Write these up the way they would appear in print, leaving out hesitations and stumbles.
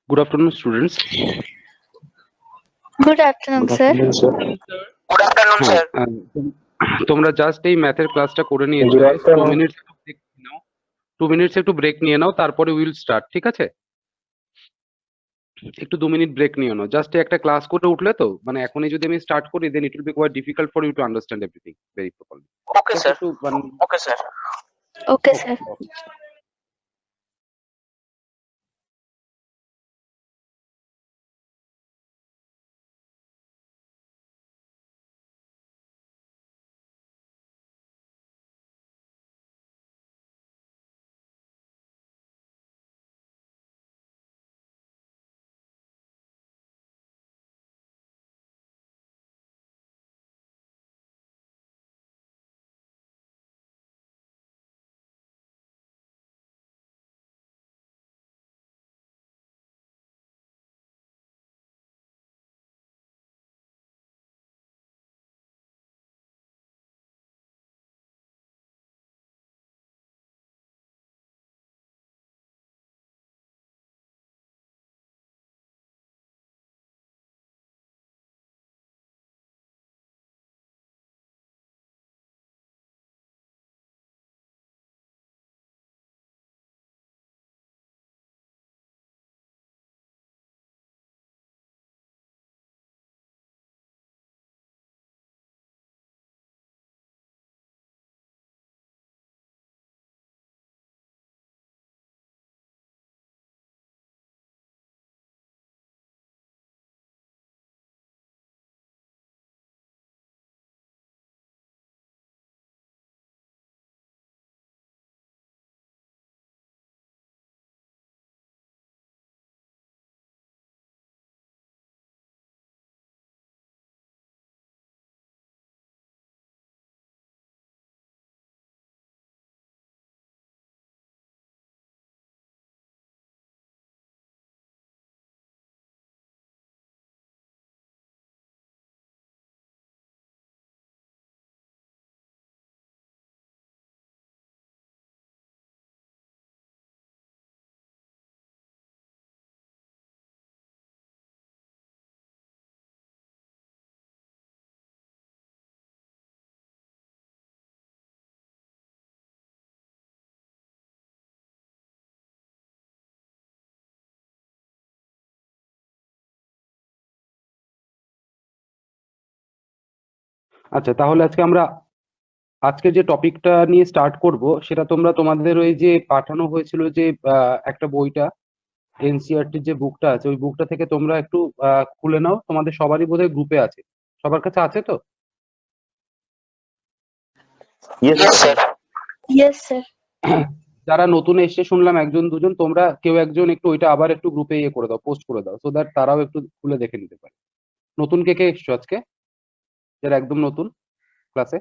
Good afternoon, students. Good afternoon, Good sir. afternoon, sir. Good afternoon, sir. তোমরা just এই ম্যাথের ক্লাসটা করে নিয়েছো, Good guys। 2 afternoon. মিনিটস একটু ব্রেক নাও, 2 মিনিটস একটু ব্রেক নিয়ে নাও, তারপরে উইল স্টার্ট। ঠিক আছে, একটু 2 মিনিট ব্রেক নিয়ে নাও। জাস্ট একটা ক্লাস করে উঠলে তো, মানে এখনই যদি আমি স্টার্ট করি, then it will be quite difficult for you to understand everything very properly. Okay, sir. একটু Okay, sir. Okay, sir. আচ্ছা, তাহলে আজকে যে টপিকটা নিয়ে স্টার্ট করব, সেটা তোমরা তোমাদের ওই যে পাঠানো হয়েছিল যে একটা বইটা, এনসিইআরটির যে বুকটা আছে, ওই বুকটা থেকে তোমরা একটু খুলে নাও। তোমাদের সবারই বোধহয় গ্রুপে আছে, সবার কাছে আছে তো? Yes, Yes, sir. sir. Yes, sir. যারা নতুন এসে শুনলাম একজন দুজন, তোমরা কেউ একজন একটু ওইটা আবার একটু গ্রুপে ইয়ে করে দাও, পোস্ট করে দাও, সো দ্যাট তারাও একটু খুলে দেখে নিতে পারে। নতুন কে কে এসছো আজকে, যারা একদম নতুন ক্লাসে?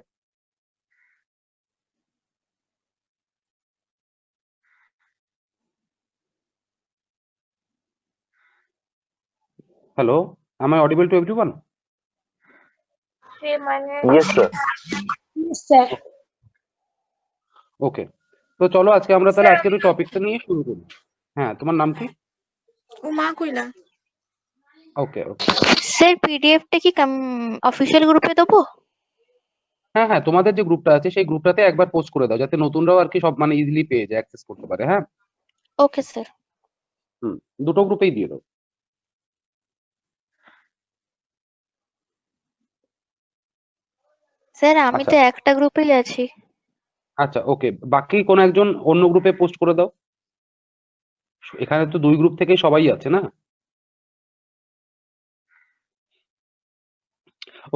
Hello, am I audible to everyone? Yes, sir. Yes, sir. ওকে, তো চলো আজকে আমরা তাহলে আজকের ওই টপিকটা নিয়ে শুরু করি। হ্যাঁ, তোমার নাম কি? উমা কইলা। ওকে ওকে, স্যার পিডিএফটা কি অফিসিয়াল গ্রুপে দেবো? হ্যাঁ হ্যাঁ, তোমাদের যে গ্রুপটা আছে সেই গ্রুপটাতে একবার পোস্ট করে দাও, যাতে নতুনরাও আর কি সব মানে ইজিলি পেয়ে যায়, অ্যাক্সেস করতে পারে। হ্যাঁ, ওকে স্যার। দুটো গ্রুপেই দিয়ে দাও। স্যার আমি আচ্ছা তো একটা গ্রুপেই আছি। আচ্ছা, ওকে, বাকি কোনো একজন অন্য গ্রুপে পোস্ট করে দাও। এখানে তো দুই গ্রুপ থেকে সবাই আছে না?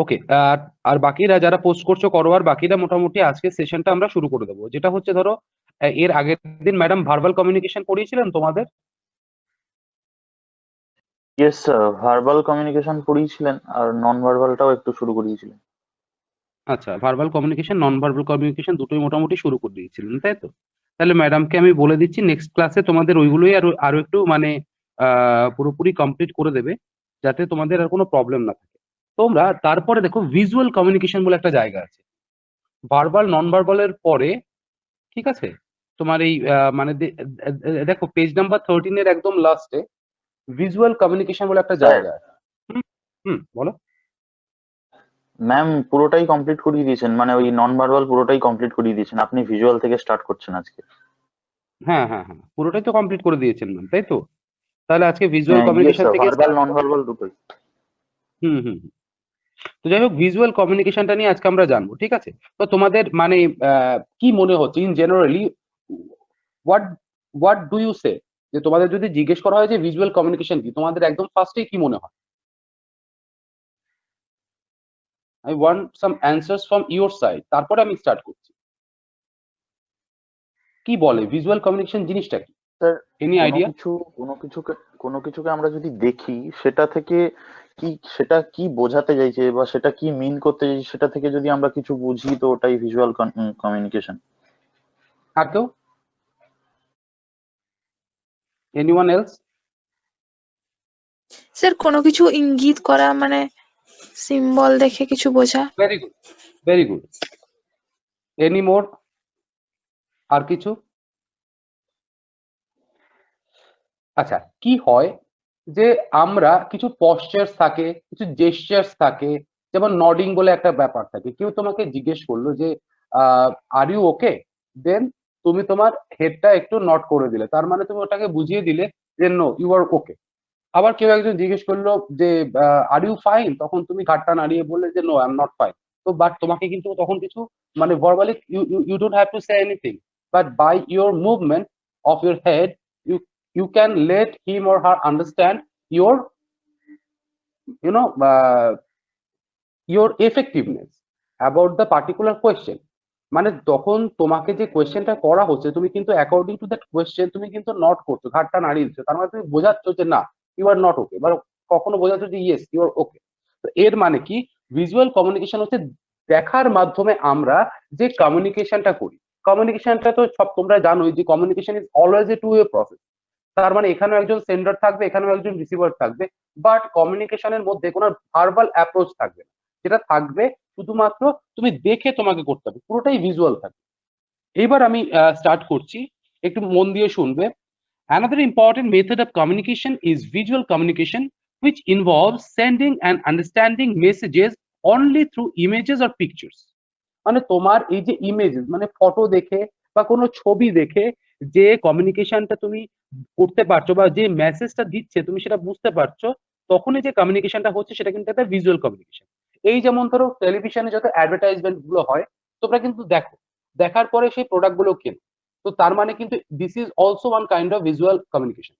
ওকে, আর আর বাকিরা যারা পোস্ট করছো করো, আর বাকিরা মোটামুটি আজকে সেশনটা আমরা শুরু করে দেবো। যেটা হচ্ছে ধরো, এর আগের দিন ম্যাডাম ভার্বাল কমিউনিকেশন পড়িয়েছিলেন তোমাদের। Yes, sir. ভার্বাল কমিউনিকেশন পড়িয়েছিলেন আর নন ভার্বালটাও একটু শুরু করিয়েছিলেন। আচ্ছা, verbal communication non verbal communication দুটোই মোটামুটি শুরু করে দিয়েছিলেন, তাই তো? তাহলে ম্যাডামকে আমি বলে দিচ্ছি নেক্সট ক্লাসে তোমাদের ওইগুলোই আরো আরো একটু মানে পুরোপুরি কমপ্লিট করে দেবে, যাতে তোমাদের আর কোনো প্রবলেম না থাকে। তোমরা তারপরে দেখো ভিজুয়াল কমিউনিকেশন বলে একটা জায়গা আছে, ভার্বাল নন ভার্বালের পরে। ঠিক আছে, তোমার এই মানে দেখো পেজ নাম্বার 13 এর একদম লাস্টে ভিজুয়াল কমিউনিকেশন বলে একটা স্যার জায়গা আছে। বলো। ম্যাম পুরোটাই কমপ্লিট করিয়ে দিয়েছেন, মানে ওই নন ভার্বাল পুরোটাই কমপ্লিট করিয়ে দিয়েছেন, আপনি ভিজুয়াল থেকে স্টার্ট করছেন আজকে। হ্যাঁ হ্যাঁ হ্যাঁ, পুরোটাই তো কমপ্লিট করে দিয়েছেন ম্যাম, তাই তো? তাহলে আজকে ভিজুয়াল ইয়েস কমিউনিকেশন স্যার, থেকে ভার্বাল নন ভার্বাল দুটোই। হুম হুম হুম। তো যাই হোক, ভিজুয়াল কমিউনিকেশনটা নিয়ে আজকে আমরা জানবো, ঠিক আছে? তো তোমাদের মানে কি মনে হচ্ছে in generally, what what do you say, যে তোমাদের যদি জিজ্ঞেস করা হয় যে ভিজুয়াল কমিউনিকেশন কি, তোমাদের একদম ফার্স্টেই কি মনে হয়? I want some answers from your side, তারপরে আমি স্টার্ট করছি। কি বলে ভিজুয়াল কমিউনিকেশন জিনিসটা কি? স্যার এনি কোনো আইডিয়া? কিছু কোনো কিছুকে আমরা যদি দেখি, সেটা থেকে সেটা কি বোঝাতে চাইছে বা সেটা কি মিন করতে চাইছে, সেটা থেকে যদি আমরা কিছু বুঝি, তো ওটাই ভিজুয়াল কমিউনিকেশন। আর কেউ? Anyone else? স্যার কোনো কিছু ইঙ্গিত করা মানে সিম্বল দেখে কিছু বোঝা। Very good, very good. Any more? আর কিছু? আচ্ছা, কি হয় যে আমরা কিছু পশ্চার্স থাকে, কিছু জেস্টার্স থাকে, যেমন নডিং বলে একটা ব্যাপার থাকে। কেউ তোমাকে জিজ্ঞেস করলো যে আর ইউ ওকে, দেন তুমি তোমার হেডটা একটু নট করে দিলে, তার মানে তুমি ওটাকে বুঝিয়ে দিলে যে নো ইউ আর ওকে। আবার কেউ একজন জিজ্ঞেস করলো যে আর ইউ ফাইন, তখন তুমি ঘাটটা নাড়িয়ে বললে যে no I am not fine. তো বাট তোমাকে কিন্তু তখন কিছু মানে verbally you don't have to say anything, but by your movement of your head you you can let him or her understand your you know your effectiveness about the particular question. মানে তখন তোমাকে যে কোয়েশ্চেনটা করা হচ্ছে, তুমি কিন্তু according to that question তুমি কিন্তু নট করছো, ঘাটটা নাড়িয়ে দিচ্ছ, তার মানে তুমি বোঝাচ্ছ যে না ইউ আর নট ওকে, বা কখনো বোঝাচ্ছ যে ইয়েস ইউ আর ওকে। তো এর মানে কি, ভিজুয়াল কমিউনিকেশন হচ্ছে দেখার মাধ্যমে আমরা যে কমিউনিকেশনটা করি। কমিউনিকেশনটা তো সব তোমরা জানোই যে communication is always a two way process. তার মানে এখানেও একজন সেন্ডার থাকবে, এখানেও একজন রিসিভার থাকবে, বাট কমিউনিকেশনের মধ্যে কোনো ভার্বাল অ্যাপ্রোচ থাকবে না। যেটা থাকবে শুধুমাত্র তুমি দেখে তোমাকে করতে হবে, পুরোটাই ভিজুয়াল থাকবে। এইবার আমি স্টার্ট করছি, একটু মন দিয়ে শুনবে। Another important method of communication is visual communication, which involves sending and understanding messages only through images or pictures. মানে তোমার এই যে ইমেজেস মানে ফটো দেখে বা কোনো ছবি দেখে যে কমিউনিকেশনটা তুমি করতে পারছো বা যে মেসেজটা দিচ্ছে তুমি সেটা বুঝতে পারছো, তখনই যে কমিউনিকেশনটা হচ্ছে সেটা কিন্তু একটা ভিজুয়াল কমিউনিকেশন। এই যেমন ধরো টেলিভিশনে যত অ্যাডভার্টাইজমেন্ট গুলো হয়, তোমরা কিন্তু দেখো, দেখার পরে সেই প্রোডাক্ট গুলো কেনো। তো তার মানে কিন্তু this is also one kind of visual communication,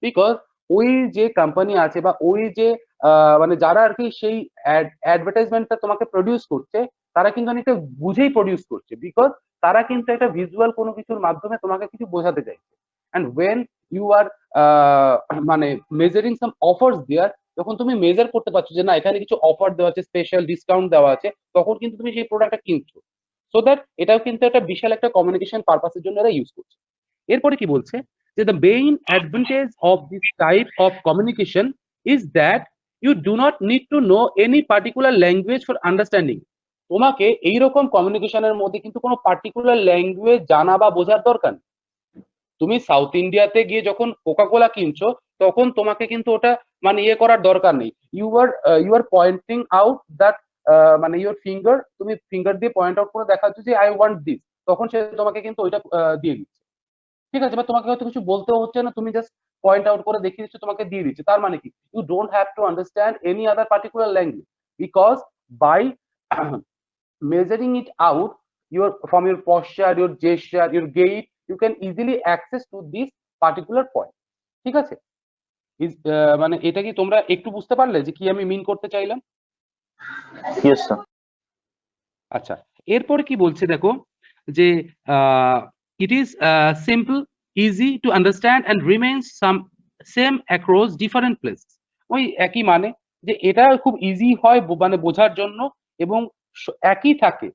because ওই যে কোম্পানি আছে বা ওই যে মানে যারা আর কি সেই অ্যাডভার্টাইজমেন্টটা তোমাকে প্রডিউস করছে, তারা কিন্তু অনেকটা বুঝেই প্রডিউস করছে, বিকজ তারা কিন্তু একটা ভিজুয়াল কোনো কিছুর মাধ্যমে তোমাকে কিছু বোঝাতে চাইছে। অ্যান্ড ওয়েন ইউ আর মানে মেজারিং সাম অফার্স দেয়ার, যখন তুমি মেজার করতে পারছো যে না এখানে কিছু অফার দেওয়া আছে, স্পেশাল ডিসকাউন্ট দেওয়া আছে, তখন কিন্তু তুমি সেই প্রোডাক্টটা কিনছো। সো দ্যাট এটাও কিন্তু একটা বিশাল একটা কমিউনিকেশন পারপাসের জন্য এরা ইউজ করছে। এরপরে কি বলছে যে the main advantage of this type of communication is that you do not need to know any particular language for understanding. তোমাকে এইরকম কমিউনিকেশনের মধ্যে কিন্তু কোনো পার্টিকুলার ল্যাঙ্গুয়েজ জানা বা বোঝার দরকার নেই। তুমি সাউথ ইন্ডিয়াতে গিয়ে যখন কোকা কোলা কিনছো, তখন তোমাকে কিন্তু ওটা মানে ইয়ে করার দরকার নেই। You are pointing out that, মানে ইউর ফিঙ্গার, তুমি ফিঙ্গার দিয়ে পয়েন্ট আউট করে দেখাচ্ছ যে আই ওয়ান্ট দিস, তখন সে তোমাকে কিন্তু ওইটা দিয়ে দিচ্ছে। ঠিক আছে, বা তোমাকে হয়তো কিছু বলতেও হচ্ছে না, তুমি জাস্ট পয়েন্ট আউট করে দেখিয়ে দিচ্ছ, তোমাকে দিয়ে দিচ্ছে। তার মানে কি, you don't have to understand any other particular language, because by measuring it out, your from your posture, your gesture, your gait, you can easily access to this particular point. ঠিক আছে? মানে এটা কি তোমরা একটু বুঝতে পারলে যে কি আমি মিন করতে চাইলাম? Yes sir. আচ্ছা, এরপরে কি বলছে দেখো, যে it is simple, easy to understand and remains same across different place. ওই একই মানে, যে এটা খুব ইজি হয় মানে বোঝার জন্য, এবং একই থাকে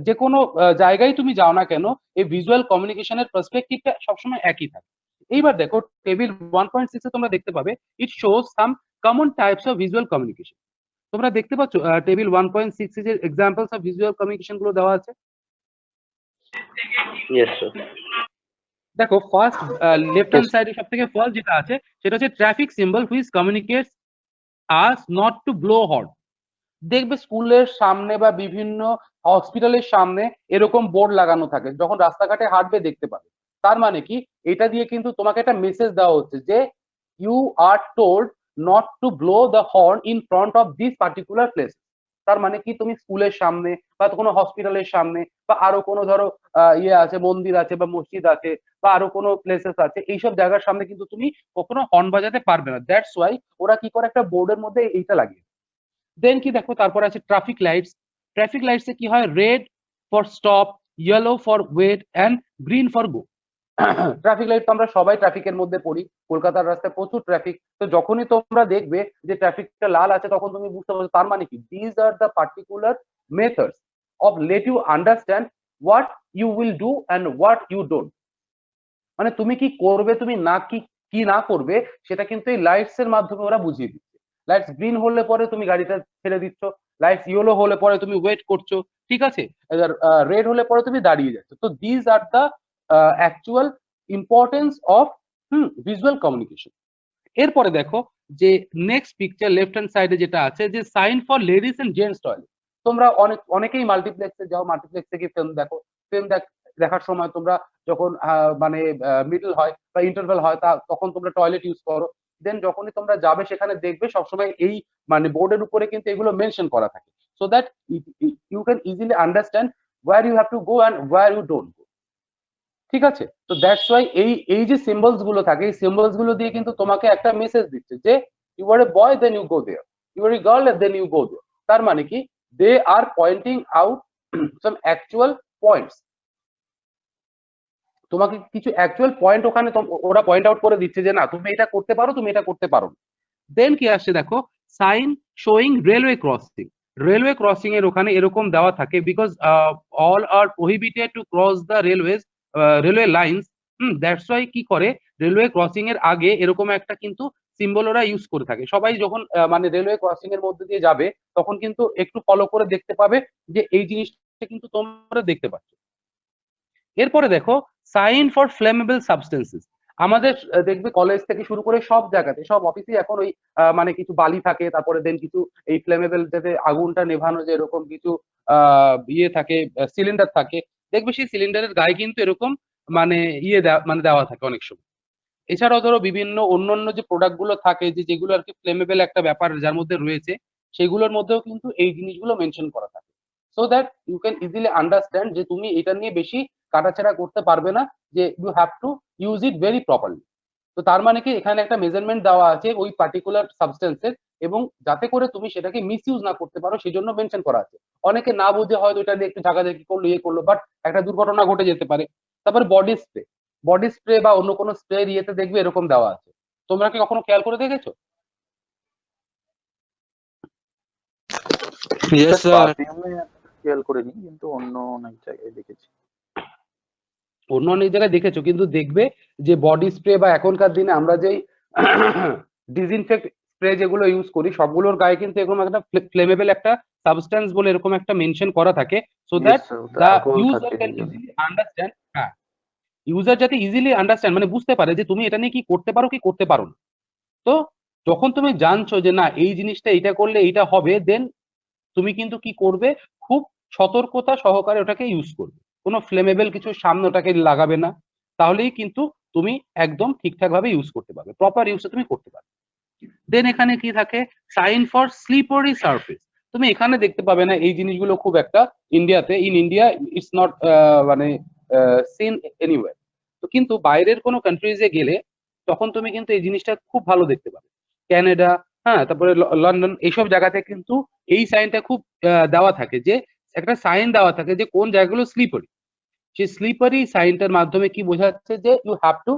যে কোনো জায়গায় তুমি যাও না কেন, এই ভিজুয়াল কমিউনিকেশনের পার্সপেক্টিভটা সবসময় একই থাকে। এইবার দেখো টেবিল 1.6 এ তোমরা দেখতে পাবে it shows some common types of visual communication. তোমরা দেখতে পাচ্ছ টেবিল 1.6 এর এক্সাম্পলস অফ ভিজুয়াল কমিউনিকেশন গুলো দেওয়া আছে। Yes, sir. দেখো ফার্স্ট লেফট হ্যান্ড Yes. সাইডে সব থেকে ফার্স্ট যেটা আছে সেটা হচ্ছে traffic symbol which communicates us not to blow horn. দেখবে স্কুলের সামনে বা বিভিন্ন হসপিটালের সামনে এরকম বোর্ড লাগানো থাকে, যখন রাস্তাঘাটে হাঁটবে দেখতে পাবে। তার মানে কি, এটা দিয়ে কিন্তু তোমাকে একটা মেসেজ দেওয়া হচ্ছে যে you are told not to blow the horn in front of this particular place. তার মানে কি, তুমি স্কুলের সামনে বা কোনো হসপিটালের সামনে বা আরো কোনো ধরো ইয়ে আছে, মন্দির আছে বা মসজিদ আছে বা আরো কোনো প্লেসেস আছে, এইসব জায়গার সামনে কিন্তু তুমি কখনো হর্ন বাজাতে পারবে না। দ্যাটস ওয়াই ওরা কি করে, একটা বোর্ডের মধ্যে এইটা লাগিয়ে। দেন কি দেখো, তারপর আছে ট্রাফিক লাইটস। ট্রাফিক লাইটসে কি হয়, red for stop, yellow for wait and green for go. Traffic light তো আমরা সবাই ট্রাফিকের মধ্যে পড়ি, কলকাতার রাস্তায় প্রচুর ট্রাফিক। তো যখনই তোমরা দেখবে যে ট্রাফিকটা লাল আছে, তখন তুমি বুঝতে পারছো তার মানে কি, these are the particular methods of let you understand what you will do and what you don't. মানে তুমি কি করবে, তুমি না কি কি না করবে, সেটা কিন্তু এই লাইটস এর মাধ্যমে ওরা বুঝিয়ে দিচ্ছে। লাইটস গ্রিন হলে পরে তুমি গাড়িটা ছেড়ে দিচ্ছ, লাইটস ইয়েলো হলে পরে তুমি ওয়েট করছো, ঠিক আছে, রেড হলে পরে তুমি দাঁড়িয়ে যাচ্ছ। তো these are the actual importance of visual communication. এরপরে দেখো যে নেক্সট পিকচার লেফট হ্যান্ড সাইডে যেটা আছে, যে sign for ladies and gents toilet. তোমরা অনেকেই মাল্টিপ্লেক্সে যাও, মাল্টিপ্লেক্সে গিয়ে ফিল্ম দেখো। ফিল্ম দেখার সময় তোমরা যখন মানে মিডল হয় বা ইন্টারভেল হয়, তখন তোমরা টয়লেট ইউজ করো। দেন যখনই তোমরা যাবে সেখানে দেখবে সবসময় এই মানে বোর্ডের উপরে কিন্তু এগুলো মেনশন করা থাকে, so that you can easily understand where you have to go and where you don't go. ঠিক আছে, তো দ্যাটস ওয়াই এই যে সিম্বলস গুলো থাকে, এই সিম্বলস গুলো দিয়ে কিন্তু তোমাকে একটা মেসেজ দিচ্ছে যে you are a boy then you go there, you are a girl then you go there. তার মানে কি, they are pointing out some actual points. তোমাকে কিছু অ্যাকচুয়াল পয়েন্ট ওখানে ওরা পয়েন্ট আউট করে দিচ্ছে যে না, তুমি এটা করতে পারো, তুমি এটা করতে পারো। দেন কি আসছে দেখো, sign showing railway crossing. Railway crossing এর ওখানে এরকম দেওয়া থাকে, because all are prohibited to cross the railway lines. That's why কি করে, রেলওয়ে ক্রসিং এর আগে এরকম একটা কিন্তু সিম্বল ওরা ইউজ করে থাকে। সবাই যখন মানে রেলওয়ে ক্রসিং এর মধ্যে দিয়ে যাবে, তখন কিন্তু একটু ফলো করে দেখতে পাবে যে এই জিনিসটা কিন্তু তোমরা দেখতে পাচ্ছ। এরপরে দেখো সাইন ফর ফ্লেমেবল সাবস্টেন্সেস। আমাদের দেখবে কলেজ থেকে শুরু করে সব জায়গাতে, সব অফিসে এখন ওই মানে কিছু বালি থাকে, তারপরে দেন কিছু এই ফ্লেমেবল, যাতে আগুনটা নেভানো, যে এরকম কিছু ইয়ে থাকে, সিলিন্ডার থাকে। দেখবে সেই সিলিন্ডারের গায়ে কিন্তু এরকম মানে মানে দেওয়া থাকে অনেক সময়। এছাড়াও ধরো বিভিন্ন অন্যান্য যে প্রোডাক্ট গুলো থাকে, যে যেগুলো আর কি ফ্লেমেবল একটা ব্যাপার যার মধ্যে রয়েছে, সেগুলোর মধ্যেও কিন্তু এই জিনিসগুলো মেনশন করা থাকে, so that you can easily understand যে তুমি এটা নিয়ে বেশি কাটাছেড়া করতে পারবে না, যে you have to use it very properly. তো তার মানে কি, এখানে একটা মেজারমেন্ট দেওয়া আছে ওই পার্টিকুলার সাবস্টেন্সের, এবং যাতে করে তুমি সেটাকে মিস ইউজ না করতে পারো সেই জন্য মেনশন করা আছে। অনেকে না বুঝে হয়তো এটা দিয়ে একটু ঝাঁকাঝাঁকি করলো, ইয়ে করলো, বাট একটা দুর্ঘটনা ঘটে যেতে পারে। তারপর বডি স্প্রে বা অন্য কোনো স্প্রে ইয়েতে দেখবে এরকম দেওয়া আছে। তোমরা কি কখনো খেয়াল করে দেখেছো? Yes, sir. পারফিউমে খেয়াল করিনি, কিন্তু অন্য অনেক জায়গায় দেখেছি। অন্য অনেক জায়গায় দেখেছো, কিন্তু দেখবে যে বডি স্প্রে বা এখনকার দিনে আমরা যেই ডিসইনফেক্ট স্প্রে যেগুলো ইউজ করি, সবগুলোর গায়ে কিন্তু এরকম একটা ফ্লেমেবল একটা সাবস্টেন্স বলে এরকম একটা মেনশন করা থাকে, সো দ্যাট Yes, sir, ওটা দ্য alcohol ইউজার থাকে ক্যান এই জন্য। Easily understand. হ্যাঁ, ইউজার যাতে ইজিলি আন্ডারস্ট্যান্ড মানে বুঝতে পারে যে তুমি এটা নিয়ে কি করতে পারো কি করতে পারো না। তো যখন তুমি জানছো যে না এই জিনিসটা এটা করলে এইটা হবে, দেন তুমি কিন্তু কি করবে, খুব সতর্কতা সহকারে ওটাকে ইউজ করবে। কোনো ফ্লেমেবল কিছু সামনে ওটাকে লাগাবে না, তাহলেই কিন্তু তুমি একদম ঠিকঠাক ভাবে ইউজ করতে পারবে, প্রপার ইউজটা তুমি করতে পারবে। দেন এখানে কি থাকে, সাইন ফর স্লিপারি সারফেস। তুমি এখানে দেখতে পাবে না এই জিনিসগুলো খুব একটা ইন্ডিয়াতে, ইন ইন্ডিয়া ইটস নট মানে সিন এনিওয়্যার। তো কিন্তু বাইরের কোনো কান্ট্রিজে গেলে তখন তুমি কিন্তু এই জিনিসটা খুব ভালো দেখতে পাবে। ক্যানাডা, হ্যাঁ, তারপরে লন্ডন, এইসব জায়গাতে কিন্তু এই সাইনটা খুব দেওয়া থাকে, যে একটা সাইন দেওয়া থাকে যে কোন জায়গাগুলো স্লিপারি। সেই স্লিপারি সাইনটার মাধ্যমে কি বোঝাচ্ছে যে you have to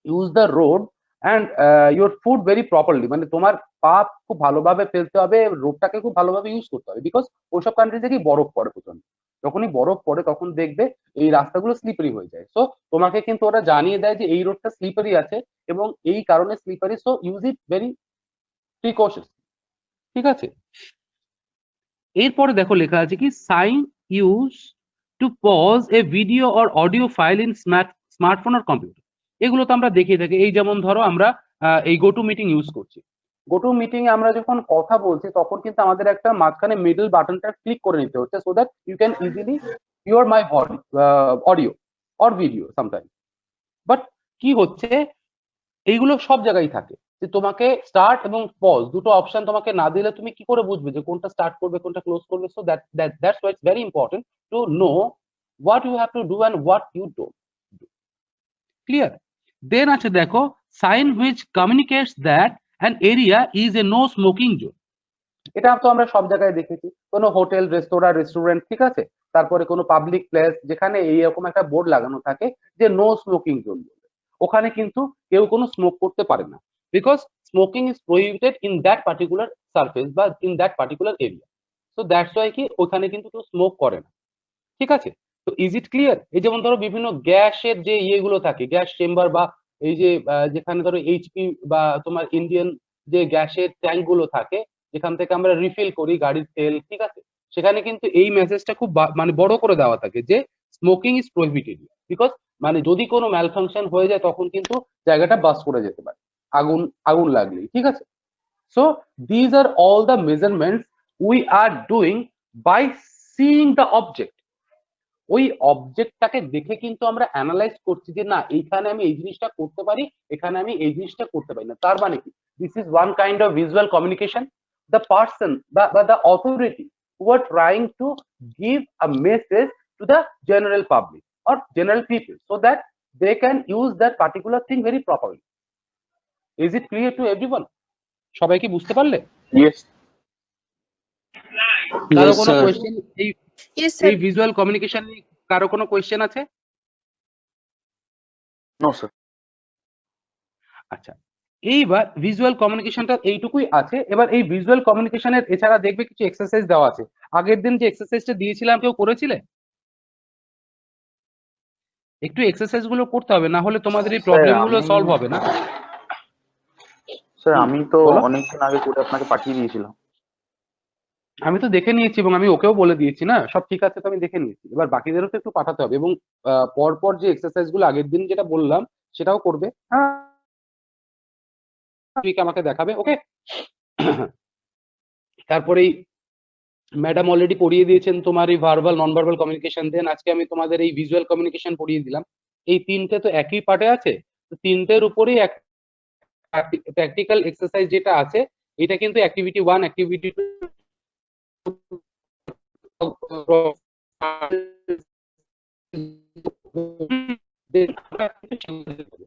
use the road and your food very properly. মানে তোমার পা খুব ভালোভাবে ফেলতে হবে, রোডটাকে খুব ভালোভাবে ইউজ করতে হবে, বিকজ ওইসব কান্ট্রিতে কি বরফ পড়ে প্রচন্ড। যখনই বরফ পড়ে তখন দেখবে এই রাস্তাগুলো স্লিপারি হয়ে যায়। সো তোমাকে কিন্তু ওরা জানিয়ে দেয় যে এই রোডটা স্লিপারি আছে এবং এই কারণে slippery, so use it very precautions. ঠিক আছে, এরপরে দেখো লেখা আছে কি, sign use to pause a video or audio file in smartphone আর কম্পিউটার, এগুলো তো আমরা দেখিয়ে থাকি। এই যেমন ধরো আমরা এই গো টু মিটিং ইউজ করছি। গো টু মিটিং এ আমরা যখন কথা বলছি তখন কিন্তু আমাদের একটা মাঝখানে মিডল বাটনটা ক্লিক করে নিতে হচ্ছে, so that you can easily hear my audio or video sometime. But কি হচ্ছে, এইগুলো সব জায়গায় থাকে, যে তোমাকে স্টার্ট এবং পজ দুটো অপশন তোমাকে না দিলে তুমি কি করে বুঝবে যে কোনটা স্টার্ট করবে কোনটা ক্লোজ করবে? So that's why it's very important to know what you have to do and what you don't do. Clear? Then আছে দেখো, sign which communicates that an area is a no smoking zone. এটা তো আমরা সব জায়গায় দেখেছি, কোনো hotel, restaurant, ঠিক আছে, তারপরে কোনো পাবলিক প্লেস যেখানে এইরকম একটা বোর্ড লাগানো থাকে যে নো স্মোকিং জোন, ওখানে কিন্তু কেউ কোনো স্মোক করতে পারে না, because smoking is prohibited in that particular surface বা in that particular area. So that's why কি ওখানে কিন্তু কেউ স্মোক করে না, ঠিক আছে? তো ইজ ইট ক্লিয়ার? এই যেমন ধরো বিভিন্ন গ্যাসের যে ইয়েগুলো থাকে, গ্যাস চেম্বার, বা এই যে যেখানে ধরো এইচপি বা তোমার ইন্ডিয়ান যে গ্যাসের ট্যাঙ্ক গুলো থাকে, যেখান থেকে আমরা রিফিল করি গাড়ির তেল, ঠিক আছে, সেখানে কিন্তু এই মেসেজটা খুব মানে বড় করে দেওয়া থাকে যে স্মোকিং ইজ প্রহিবিটেড, বিকজ মানে যদি কোনো ম্যালফাংশন হয়ে যায় তখন কিন্তু জায়গাটা বাস্ট করে যেতে পারে আগুন আগুন লাগলেই, ঠিক আছে? So these are all the measurements we are doing by seeing the object. ওই অবজেক্টটাকে দেখে কিন্তু আমরা অ্যানালাইজ করছি যে না এইখানে আমি এই জিনিসটা করতে পারি, এখানে আমি এই জিনিসটা করতে পারি না। তার মানে কি, this is one kind of visual communication. The person বা the authority who are trying to give a message to the general public or general people so that they can use that particular thing very properly. Is it clear to everyone? সবাই কি বুঝতে পারলে? Yes. কারো Yes, কোনো sir. Question এই Yes, sir. এই visual communication নিয়ে কারো কোনো কোয়েশ্চেন আছে? No, sir. আচ্ছা, এইবার ভিজুয়াল কমিউনিকেশনটা এইটুকুই আছে। এবার এই ভিজুয়াল কমিউনিকেশনের এছাড়া দেখবে কিছু এক্সারসাইজ দেওয়া আছে। আগের দিন যে এক্সারসাইজটা দিয়েছিলাম কেউ করেছিলে? একটু এক্সারসাইজ গুলো করতে হবে, না হলে তোমাদের এই প্রবলেম গুলো সলভ হবে না। স্যার আমি তো বলো। অনেকদিন আগে করে আপনাকে পাঠিয়ে দিয়েছিলাম। আমি তো দেখে নিয়েছি এবং আমি ওকেও বলে দিয়েছি না সব ঠিক আছে, তো আমি দেখে নিয়েছি। এবার বাকিদেরও তো একটু পাঠাতে হবে, এবং পরপর যে এক্সারসাইজ গুলো আগের দিন যেটা বললাম সেটাও করবে। হ্যাঁ, আমাকে দেখাবে, ওকে? তারপরেই ম্যাডাম অলরেডি পড়িয়ে দিয়েছেন তোমার এই ভার্বাল নন ভার্বাল কমিউনিকেশন। দেন আজকে আমি তোমাদের এই ভিজুয়াল কমিউনিকেশন পড়িয়ে দিলাম। এই তিনটে তো একই পার্টে আছে, তো তিনটের উপরেই এক প্র্যাকটিক্যাল এক্সারসাইজ যেটা আছে, এটা কিন্তু অ্যাক্টিভিটি 1, অ্যাক্টিভিটি 2,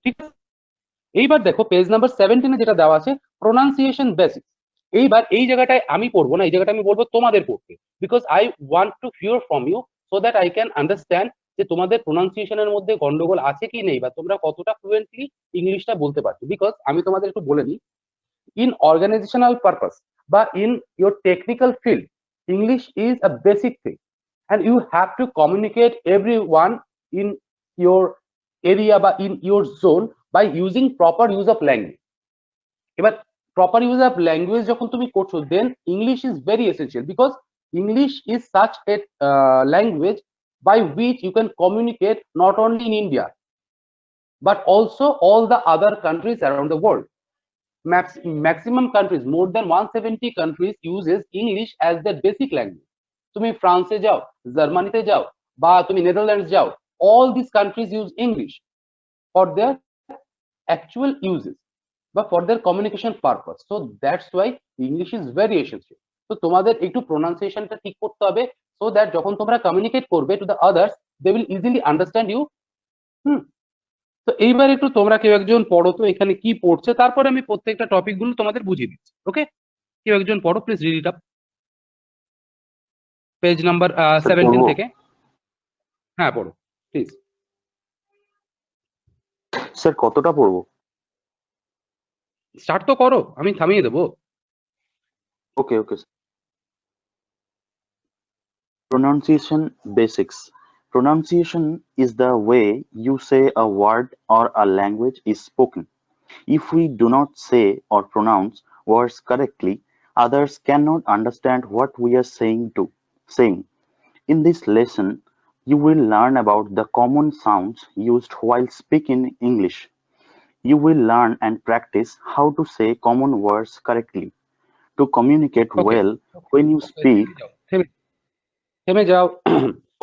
ঠিক আছে? এইবার দেখো পেজ নাম্বার 17 যেটা দেওয়া আছে, প্রোনাউন্সিয়েশন বেসিক্স। এইবার এই জায়গাটায় আমি পড়বো না, এই জায়গাটা আমি বলবো তোমাদের পড়তে, because I want to hear from you so that I can understand যে তোমাদের প্রোনাউন্সিয়েশনের মধ্যে গন্ডগোল আছে কি নেই, বা তোমরা কতটা ফ্লুয়েন্টলি ইংলিশটা বলতে পারছো। বিকজ আমি তোমাদের একটু বলে নিই, in organizational purpose বা in your technical field, English is a basic thing and you have to communicate everyone in your area বা in your zone by using proper use of language. এবার proper use of language যখন তুমি করছো, then English is very essential, because English is such a language by which you can communicate not only in India but also all the other countries around the world. Maximum countries, more than 170 countries uses English as their basic language. তুমি ফ্রান্সে যাও, জার্মানিতে যাও, বা তুমি Netherlands যাও, all these countries use English for their actual uses বা for their communication purpose. So that's why English is very essential. তো তোমাদের একটু প্রোনাউন্সিয়েশনটা ঠিক করতে হবে, so that যখন তোমরা কমিউনিকেট করবে to the others, they will easily understand you. তো এইবার একটু তোমরা কেউ একজন পড়ো তো এখানে কি পড়ছে, তারপরে আমি প্রত্যেকটা টপিক গুলো তোমাদের বুঝিয়ে দিচ্ছি। ওকে, কেউ একজন পড়ো please, read it up page number 17 থেকে। হ্যাঁ পড়ো প্লিজ। স্যার কতটা পড়বো? স্টার্ট তো করো, আমি থামিয়ে দেবো। ওকে ওকে। Pronunciation basics. Pronunciation is the way you say a word or a language is spoken. If we do not say or pronounce words correctly, others cannot understand what we are saying. In this lesson, You will learn about the common sounds used while speaking English. You will learn and practice how to say common words correctly. To communicate okay well when you speak. থেমে যাও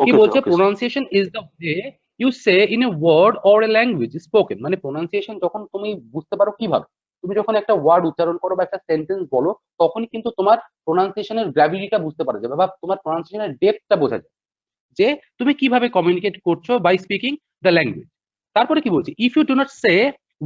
কি Okay, sir. বলছে Okay, sir. Pronunciation is the way you say in a word or a language spoken, মানে pronunciation যখন তুমি বুঝতে পারো কিভাবে তুমি যখন একটা ওয়ার্ড উচ্চারণ করো বা একটা সেন্টেন্স বলো তখনই কিন্তু তোমার প্রোনাউন্সিয়েশনের গ্র্যাভিটিটা বুঝতে পারা যাবে বা তোমার প্রোনাউন্সিয়েশনের ডেপথটা বোঝা যায় যে তুমি কিভাবে কমিউনিকেট করছো বাই স্পিকিং দ্য ল্যাঙ্গুয়েজ। তারপরে কি বলছি, if you do not say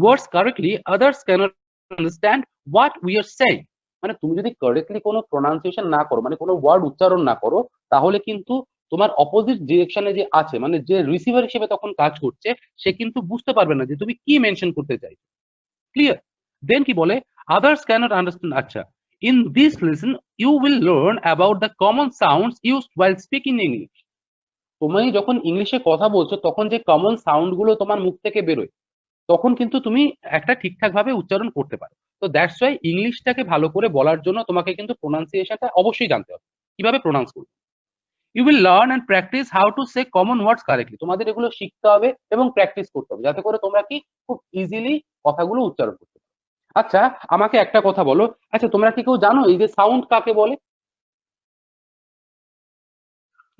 words correctly others cannot understand what we are saying, মানে তুমি যদি কারেক্টলি কোনো প্রোনাউন্সিয়েশন না করো মানে কোনো ওয়ার্ড উচ্চারণ না করো তাহলে কিন্তু তোমার অপোজিট ডিরেকশনে যে আছে মানে যে রিসিভার হিসেবে তখন কাজ করছে সে কিন্তু বুঝতে পারবে না যে তুমি কি মেনশন করতে চাইছো। ক্লিয়ার? দেন কি বলে আদার্স ক্যানট আন্ডারস্ট্যান্ড। আচ্ছা, in this lesson you will learn about the common sounds used while speaking English. তুমি যখন ইংলিশে কথা বলছো তখন যে কমন সাউন্ড গুলো তোমার মুখ থেকে বেরোয় তখন কিন্তু তুমি একটা ঠিকঠাক ভাবে উচ্চারণ করতে পারো। তো দ্যাটস ওয়াই ইংলিশটাকে ভালো করে বলার জন্য তোমাকে কিন্তু প্রোনাউন্সিয়েশনটা অবশ্যই জানতে হবে, কিভাবে প্রোনাউন্স করবে। You will learn and practice how to say common words correctly, তোমাদের এগুলো শিখতে হবে এবং প্র্যাকটিস করতে হবে যাতে করে তোমরা কি খুব ইজিলি কথাগুলো উচ্চারণ করতে পারো। আচ্ছা আমাকে একটা কথা বলো, আচ্ছা তোমরা কি কেউ জানো এই যে সাউন্ড কাকে বলে?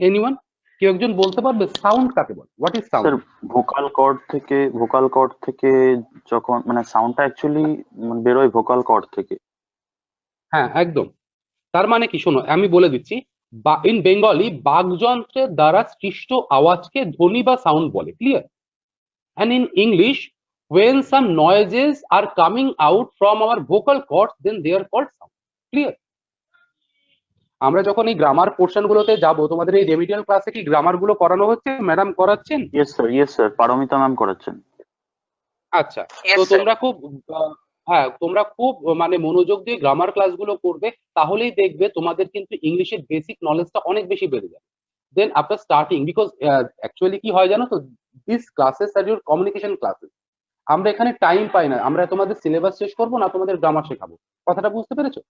এনিওয়ান, কেউ একজন বলতে পারবে সাউন্ড কাকে বলে? What is sir sound? Vocal cord থেকে যখন মানে সাউন্ডটা অ্যাকচুয়ালি বেরোয় ভোকাল কর্ড থেকে। হ্যাঁ একদম। তার মানে কি শোনো আমি বলে দিচ্ছি, ইন বেঙ্গলি বাকযন্ত্রের দ্বারা সৃষ্ট আওয়াজকে ধ্বনি বা সাউন্ড বলে। Clear? And in English when some noises are coming out from our vocal cords then they are called sound. Clear? আমরা যখন এই গ্রামার পোর্শন গুলোতে যাব, তোমাদের এই রেমিডিয়াল ক্লাসে কি গ্রামার গুলো করানো হচ্ছে? ম্যাডাম করাচ্ছেন? ইয়েস স্যার পারমিতা ম্যাম করাচ্ছেন। আচ্ছা, Yes, তো sir. তোমরা খুব হ্যাঁ তোমরা খুব মানে মনোযোগ দিয়ে গ্রামার ক্লাসগুলো করবে, তাহলেই দেখবে তোমাদের কিন্তু ইংলিশের বেসিক নলেজটা অনেক বেশি বেড়ে যাবে। Then after starting because actually কি হয় জানো তো, this classes are your communication classes. আমরা এখানে টাইম পাই না, আমরা তোমাদের সিলেবাস শেষ করবো না তোমাদের গ্রামার শেখাবো। কথাটা বুঝতে পেরেছো?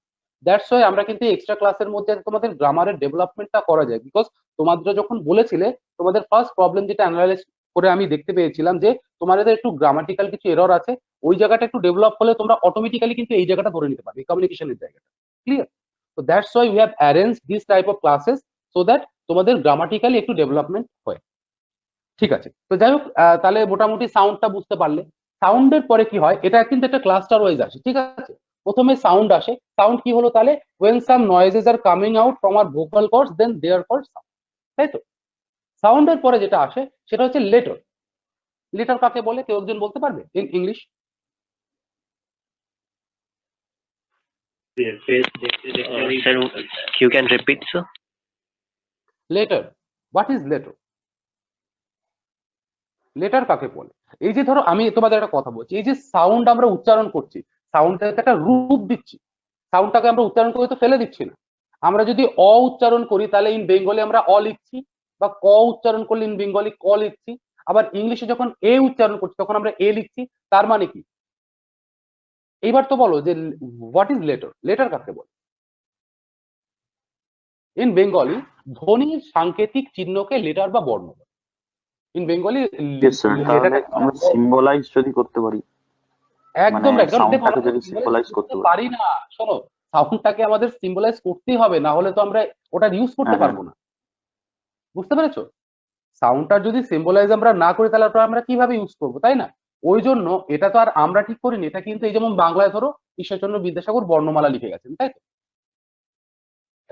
দ্যাটস ওয়াই আমরা কিন্তু এক্সট্রা ক্লাসের মধ্যে তোমাদের গ্রামারের ডেভেলপমেন্টটা করা যায়। বিকজ তোমরা যখন বলেছিলে তোমাদের ফার্স্ট প্রবলেম যেটা অ্যানালাইজ করে আমি দেখতে পেয়েছিলাম যে তোমাদের একটু গ্রামাটিক্যাল কিছু এরর আছে, ওই জায়গাটা একটু ডেভেলপ হলে তোমরা অটোমেটিক্যালি কিন্তু এই জায়গাটা ধরে নিতে পারবে, কমিউনিকেশনের জায়গাটা। ক্লিয়ার? তো that's why we have arrange this type of classes so that তোমাদের গ্রামাটিক্যালি একটু ডেভেলপমেন্ট হয়। ঠিক আছে, তো যাই হোক তাহলে মোটামুটি সাউন্ডটা বুঝতে পারলে। সাউন্ডের পরে কি হয়, এটা কিন্তু একটা ক্লাস্টার ওয়াইজ আসে। ঠিক আছে, প্রথমে সাউন্ড আসে। সাউন্ড কি হলো তাহলে? when some noises are coming out from our vocal cords then they are called sound, তাই তো? সাউন্ডের পরে যেটা আসে সেটা হচ্ছে লেটার। লেটার কাকে বলে কেউ একজন বলতে পারবে in English? Sir, you can repeat, sir? Letter, what is letter? Letter কাকে বলে? এই যে ধরো আমি তোমাদের একটা কথা বলছি, এই যে সাউন্ড আমরা উচ্চারণ করছি, সাউন্ডটাকে একটা রূপ দিচ্ছি, সাউন্ডটাকে আমরা উচ্চারণ করে তো ফেলে দিচ্ছি না। আমরা যদি অ উচ্চারণ করি তাহলে ইন বেঙ্গলি আমরা অ লিখছি, বা ক উচ্চারণ করলে ইন বেঙ্গলি ক লিখছি, আবার ইংলিশে যখন এ উচ্চারণ করছি তখন আমরা এ লিখছি। তার মানে কি? এইবার তো বলো যে হোয়াট ইজ লেটার? লেটার কাকে বলে? ইন বেঙ্গলি ধ্বনির সাংকেতিক চিহ্নকে লেটার বা বর্ণ বলে। ইন বেঙ্গলি ইয়েস স্যার তাহলে আমরা সিম্বলাইজ যদি করতে পারি, একদম মানে right, কারণ দেখো সাউন্ডটাকে আমরা যদি symbolize সিম্বলাইজ করতে পারি। পারি না। শোনো, সাউন্ডটাকে আমাদের সিম্বলাইজ করতেই হবে, না হলে তো আমরা ওটা ইউজ করতে হ্যাঁ, পারবো না। বুঝতে পেরেছো? সাউন্ডটা যদি সিম্বলাইজ আমরা না করি তাহলে ওটা আমরা কিভাবে ইউজ করবো, তাই না? ওই জন্য এটা তো আর আমরা ঠিক করিনি, এটা কিন্তু এই যেমন বাংলায় ধরো ঈশ্বরচন্দ্র বিদ্যাসাগর বর্ণমালা লিখে গেছেন, তাই তো?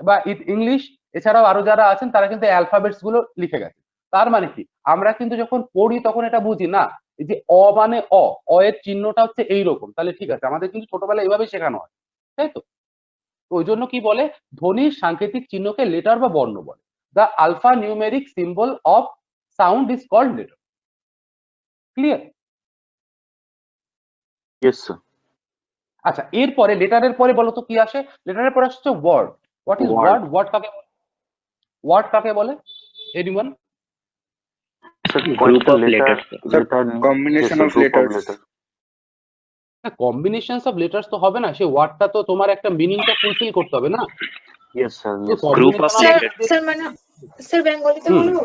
বা ইংলিশ এছাড়াও আরো যারা আছেন তারা কিন্তু অ্যালফাবেটস গুলো লিখে গেছে। তার মানে কি, আমরা কিন্তু যখন পড়ি তখন এটা বুঝি না এই যে অ মানে অ এর চিহ্নটা হচ্ছে এইরকম, তাহলে ঠিক আছে, আমাদের কিন্তু ছোটবেলায় এইভাবে শেখানো হয়, তাই তো? তো ওই জন্য কি বলে, ধ্বনির সাংকেতিক চিহ্নকে লেটার বা বর্ণ বলে। The alpha numeric symbol of sound is called letter. Clear? Yes sir. আচ্ছা, এরপরে লেটারের পরে বলো তো কি আসে? লেটারের পরে আসছে word. What is word? Word কাকে বলে? ওয়ার্ড কাকে বলে? Anyone? Group of letters. Combination of letters. Combinations of letters তো হবে না, সে ওয়ার্ডটা তো তোমার একটা মিনিংটা ফুলফিল করতে হবে না? Yes sir. তো Group of combination letters. Sir মানে স্যার বেঙ্গলিতে হুম। বলবো?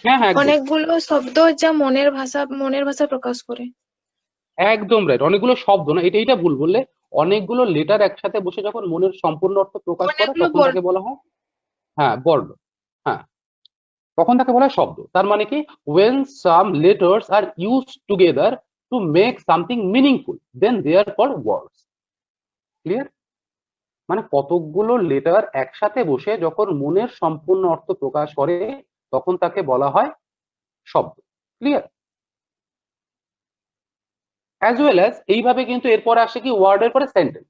হ্যাঁ হ্যাঁ একদম অনেকগুলো শব্দ যা মনের ভাষা প্রকাশ করে। একদম রাইট। অনেকগুলো শব্দ না, এটা ভুল বললে। অনেকগুলো লেটার একসাথে বসে যখন মনের সম্পূর্ণ অর্থ প্রকাশ করে অনেকগুলো তখন তাকে বলা হয়, হ্যাঁ, বর্ণ। হ্যাঁ, তখন তাকে বলা হয় শব্দ। তার মানে কি, when some letters are used together to make something meaningful then they are called words. Clear? মানে কতকগুলো লেটার একসাথে বসে যখন মনের সম্পূর্ণ অর্থ প্রকাশ করে তখন তাকে বলা হয় শব্দ। ক্লিয়ার? অ্যাজ ওয়েল অ্যাজ এইভাবে কিন্তু এরপরে আসে কি, ওয়ার্ডের পরে সেন্টেন্স।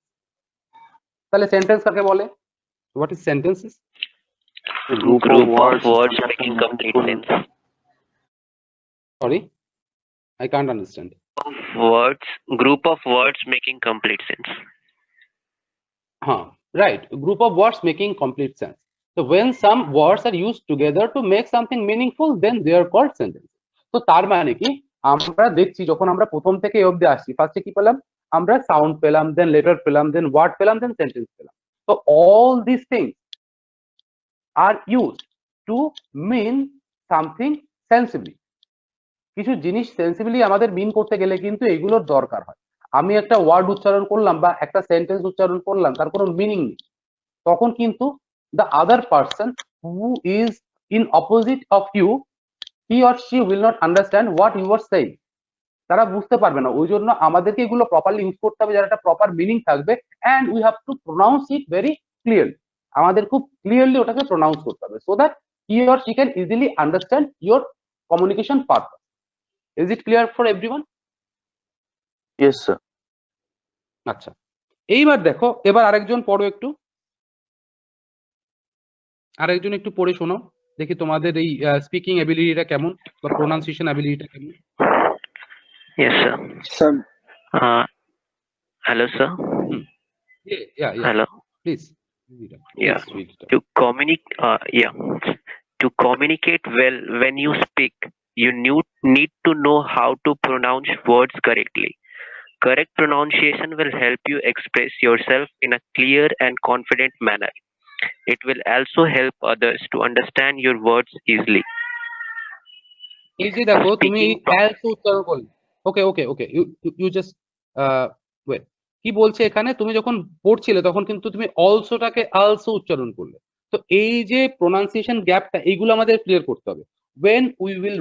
তাহলে সেন্টেন্স কাকে বলে? What is sentences? A group of Group of words words that making are complete meaningful. sense. Sorry, I can't understand. Words, group of words making complete sense. Huh, right. Group of words making complete sense. So when some words are used together to make something meaningful, then they are called sentences. তো তার মানে কি, আমরা দেখছি যখন আমরা প্রথম থেকে এই অবধি আসছি, ফার্স্টে কি পেলাম? আমরা সাউন্ড পেলাম, দেন লেটার পেলাম, দেন ওয়ার্ড পেলাম, দেন সেন্টেন্স পেলাম। তো all these things are used to mean something sensibly. কিছু জিনিস সেন্সিবলি আমাদের মিন করতে গেলে কিন্তু এগুলোর দরকার হয়। আমি একটা ওয়ার্ড উচ্চারণ করলাম বা একটা সেন্টেন্স উচ্চারণ করলাম, তার কোনো মিনিং নেই, তখন কিন্তু the other person who is in opposite of you, he or she will not understand what you are saying. তারা বুঝতে পারবে না। ওই জন্য আমাদেরকে এগুলো প্রপারলি ইউজ করতে হবে, যার একটা প্রপার মিনিং থাকবে, and we have to pronounce it very clearly. আমাদের খুব ক্লিয়ারলি ওটাকে প্রোনাউন্স করতে হবে, so that he or she can easily understand your communication purpose. Is it clear for everyone? Yes, sir. আচ্ছা, এইবার দেখো, এবার আরেকজন পড়ো একটু, আরেকজন একটু পড়ে শোনো, দেখি তোমাদের এই স্পিকিং অ্যাবিলিটিটা কেমন বা প্রোনাউন্সিয়েশন অ্যাবিলিটিটা কেমন। Yes, sir. Sir, Hello, sir. Yeah, Hello. please. Yeah. Please read it out. To communicate well when you speak, you need to know how to pronounce words correctly. Correct pronunciation will help you express yourself in a clear and confident manner. It will also help others to understand your words easily. এই যে দেখো তুমি Speaking alts উচ্চারণ করলে, okay you just wait, কি বলছে এখানে, তুমি যখন পড়ছিলে তখন কিন্তু তুমি অলসোটাকে আলসো উচ্চারণ করলে। তো এই যে প্রোনাউন্সিয়েশন গ্যাপটা, এইগুলো আমাদের ক্লিয়ার করতে হবে। when we will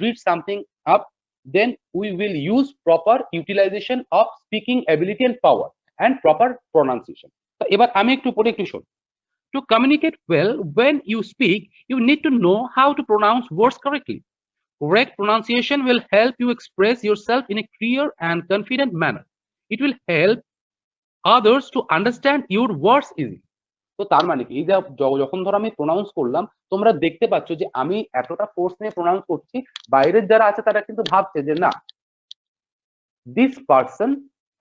read something up, then we will use proper utilization of speaking ability and power and proper pronunciation. তো এবার আমি একটু পড়ে একটু শোন। To communicate well when you speak, you need to know how to pronounce words correctly. Correct pronunciation will help you express yourself in a clear and confident manner. It will help others to understand your words easily. তো তার মানে কি, এই যে যখন ধরো আমি pronounce করলাম, তোমরা দেখতে পাচ্ছ যে আমি এতটা ফোর্স নিয়ে প্রোনাউন্স করছি, বাইরের যারা আছে তারা কিন্তু ভাবছে যে না, this person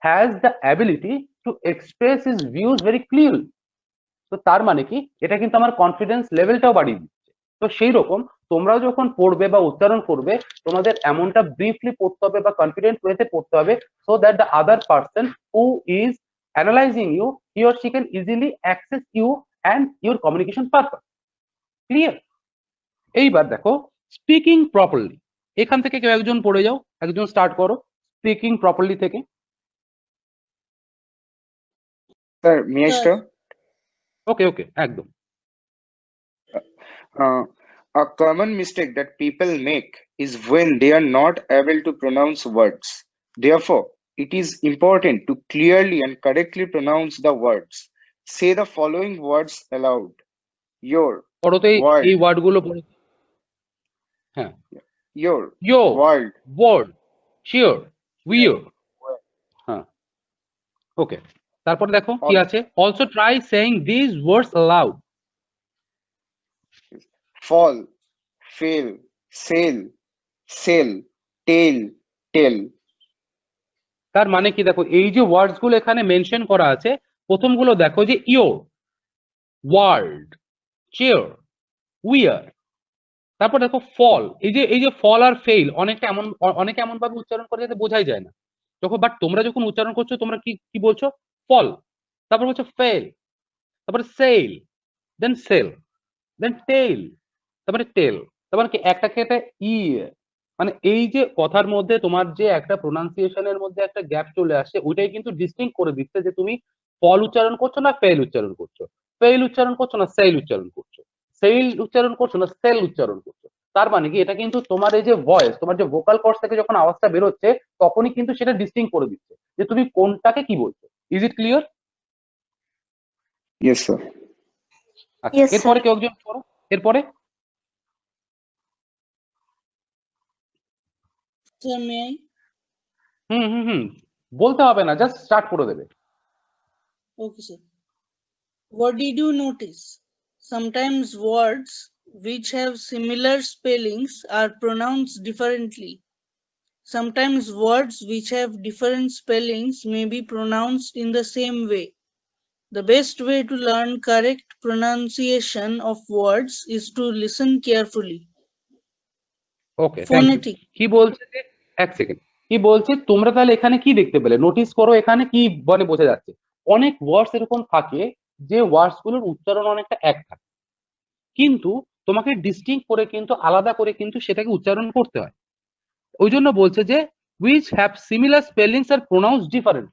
has the ability to express his views very clearly. তো তার মানে কি, এটা কিন্তু আমার কনফিডেন্স লেভেলটাও বাড়িয়ে দিচ্ছে। তো সেই রকম তোমরাও যখন পড়বে বা উচ্চারণ করবে, তোমাদের এমনটা ব্রিফলি পড়তে হবে বা কনফিডেন্ট ওয়েতে পড়তে হবে, so that the other person who is analysing you, he or she can easily access you and your communication purpose. Clear? এইবার দেখো স্পিকিং প্রপারলি, এখান থেকে কেউ একজন পড়ে যাও, একজন স্টার্ট করো স্পিকিং প্রপারলি থেকে। sir, may I start? ওকে একদম। A common mistake that people make is when they are not able to pronounce words. Therefore, it is important to clearly and correctly pronounce the words. Say the following words aloud. Your পড়ো তো এই world, ওয়ার্ডগুলো পড়ো। হ্যাঁ, your your world, word, cheer, wear. হ্যাঁ, ওকে। তারপর দেখো কি আছে, also try saying this words allowed. fall, fail, sail, sell, tail, tell. তার মানে কি, দেখো এই যে ওয়ার্ডস গুলো এখানে মেনশন করা আছে, প্রথমগুলো দেখো যে ইয়োর, ওয়ার্ল্ড, চেয়ার, উইয়ার। তারপর দেখো ফল, এই যে ফল আর ফেইল অনেকে এমন ভাবে উচ্চারণ করে যাতে বোঝাই যায় না। বাট তোমরা যখন উচ্চারণ করছো, তোমরা কি বলছো? ফল, তারপর বলছো ফেল, তারপরে সেল, দেন সেল, দেন টেল, তারপরে টেল। তার মানে কি একটা ক্ষেত্রে ই, মানে এই যে কথার মধ্যে তোমার যে একটা প্রোনাউন্সিয়েশনের মধ্যে একটা গ্যাপ চলে আসে, ওইটাই কিন্তু ডিস্টিংক্ট করে দিচ্ছে যে তুমি ফল উচ্চারণ করছো না ফেল উচ্চারণ করছো, ফেল উচ্চারণ করছো না সেল উচ্চারণ করছো, সেল উচ্চারণ করছো না সেল উচ্চারণ করছো। তার মানে কি এটা কিন্তু তোমার এই যে ভয়েস, তোমার যে ভোকাল কর্ড থেকে যখন আওয়াজটা বেরোচ্ছে তখনই কিন্তু সেটা ডিস্টিংক্ট করে দিচ্ছে যে তুমি কোনটাকে কি বলছো। Is it clear? Yes, sir. আচ্ছা, Yes, এরপরে sir. কেউ একজন করো, এরপরে। Sir, may I? হুম, বলতে হবে না, জাস্ট স্টার্ট করে দেবে। Okay, sir. What did you notice? Sometimes words which have similar spellings are pronounced differently. Sometimes words which have different spellings may be pronounced in the same way. The best way to learn correct pronunciation of words is to listen carefully. Okay, thank you. Phonetic. কি বলছে যে, এক second, কি বলছে তোমরা তাহলে এখানে কি দেখতে পেলে? নোটিস করো এখানে কি মানে বোঝা যাচ্ছে। অনেক ওয়ার্ডস এরকম থাকে যে ওয়ার্ডস গুলোর উচ্চারণ অনেকটা এক থাকে, কিন্তু তোমাকে ডিস্টিংক্ট করে কিন্তু আলাদা করে কিন্তু সেটাকে উচ্চারণ করতে হয়। ওই জন্য বলছে যে which have similar spellings R pronounce different.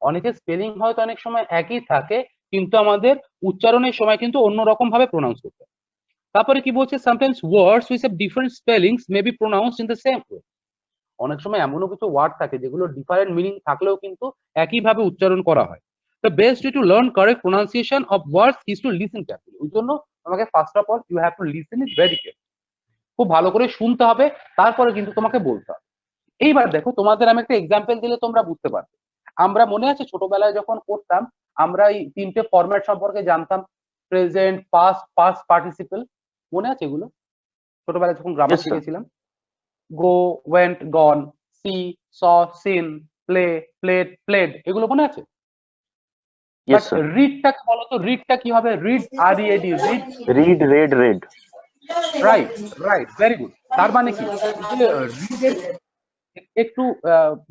অনেকের স্পেলিং হয়তো অনেক সময় একই থাকে, কিন্তু আমাদের উচ্চারণের সময় কিন্তু অন্যরকম ভাবে প্রোনাউন্স করতে হয়। তারপরে কি বলছে, sometimes words which have different spellings may be pronounced in the same way. অনেক সময় এমনও কিছু ওয়ার্ড থাকে যেগুলো ডিফারেন্ট মিনিং থাকলেও কিন্তু একইভাবে উচ্চারণ করা হয়। The best way to learn correct pronunciation of words is to listen carefully. ওই জন্য তোমাকে first of all you have to listen it very carefully. খুব ভালো করে শুনতে হবে, তারপরে কিন্তু তোমাকে বলতে হবে। এইবার দেখো, তোমাদের আমি একটা এক্সাম্পল দিলে তোমরা বুঝতে পারবে। আমরা মনে আছে ছোটবেলায় যখন করতাম, আমরা এই তিনটে ফরম্যাট সম্পর্কে জানতাম, প্রেজেন্ট, পাস্ট, পাস্ট পার্টিসিপল। মনে আছে এগুলো ছোটবেলায় যখন গ্রামার Yes, sir. শিখেছিলাম? গো, ওয়েন্ট, গন, সি, স, সিন, প্লে, প্লেড, প্লেড, এগুলো মনে আছে? But Yes, sir. রিডটাকে বলো তো, রিডটা কি হবে? Read, R E D, read. Read, read, read. Right, right, very good. তার মানে কি এই যে রিডের, একটু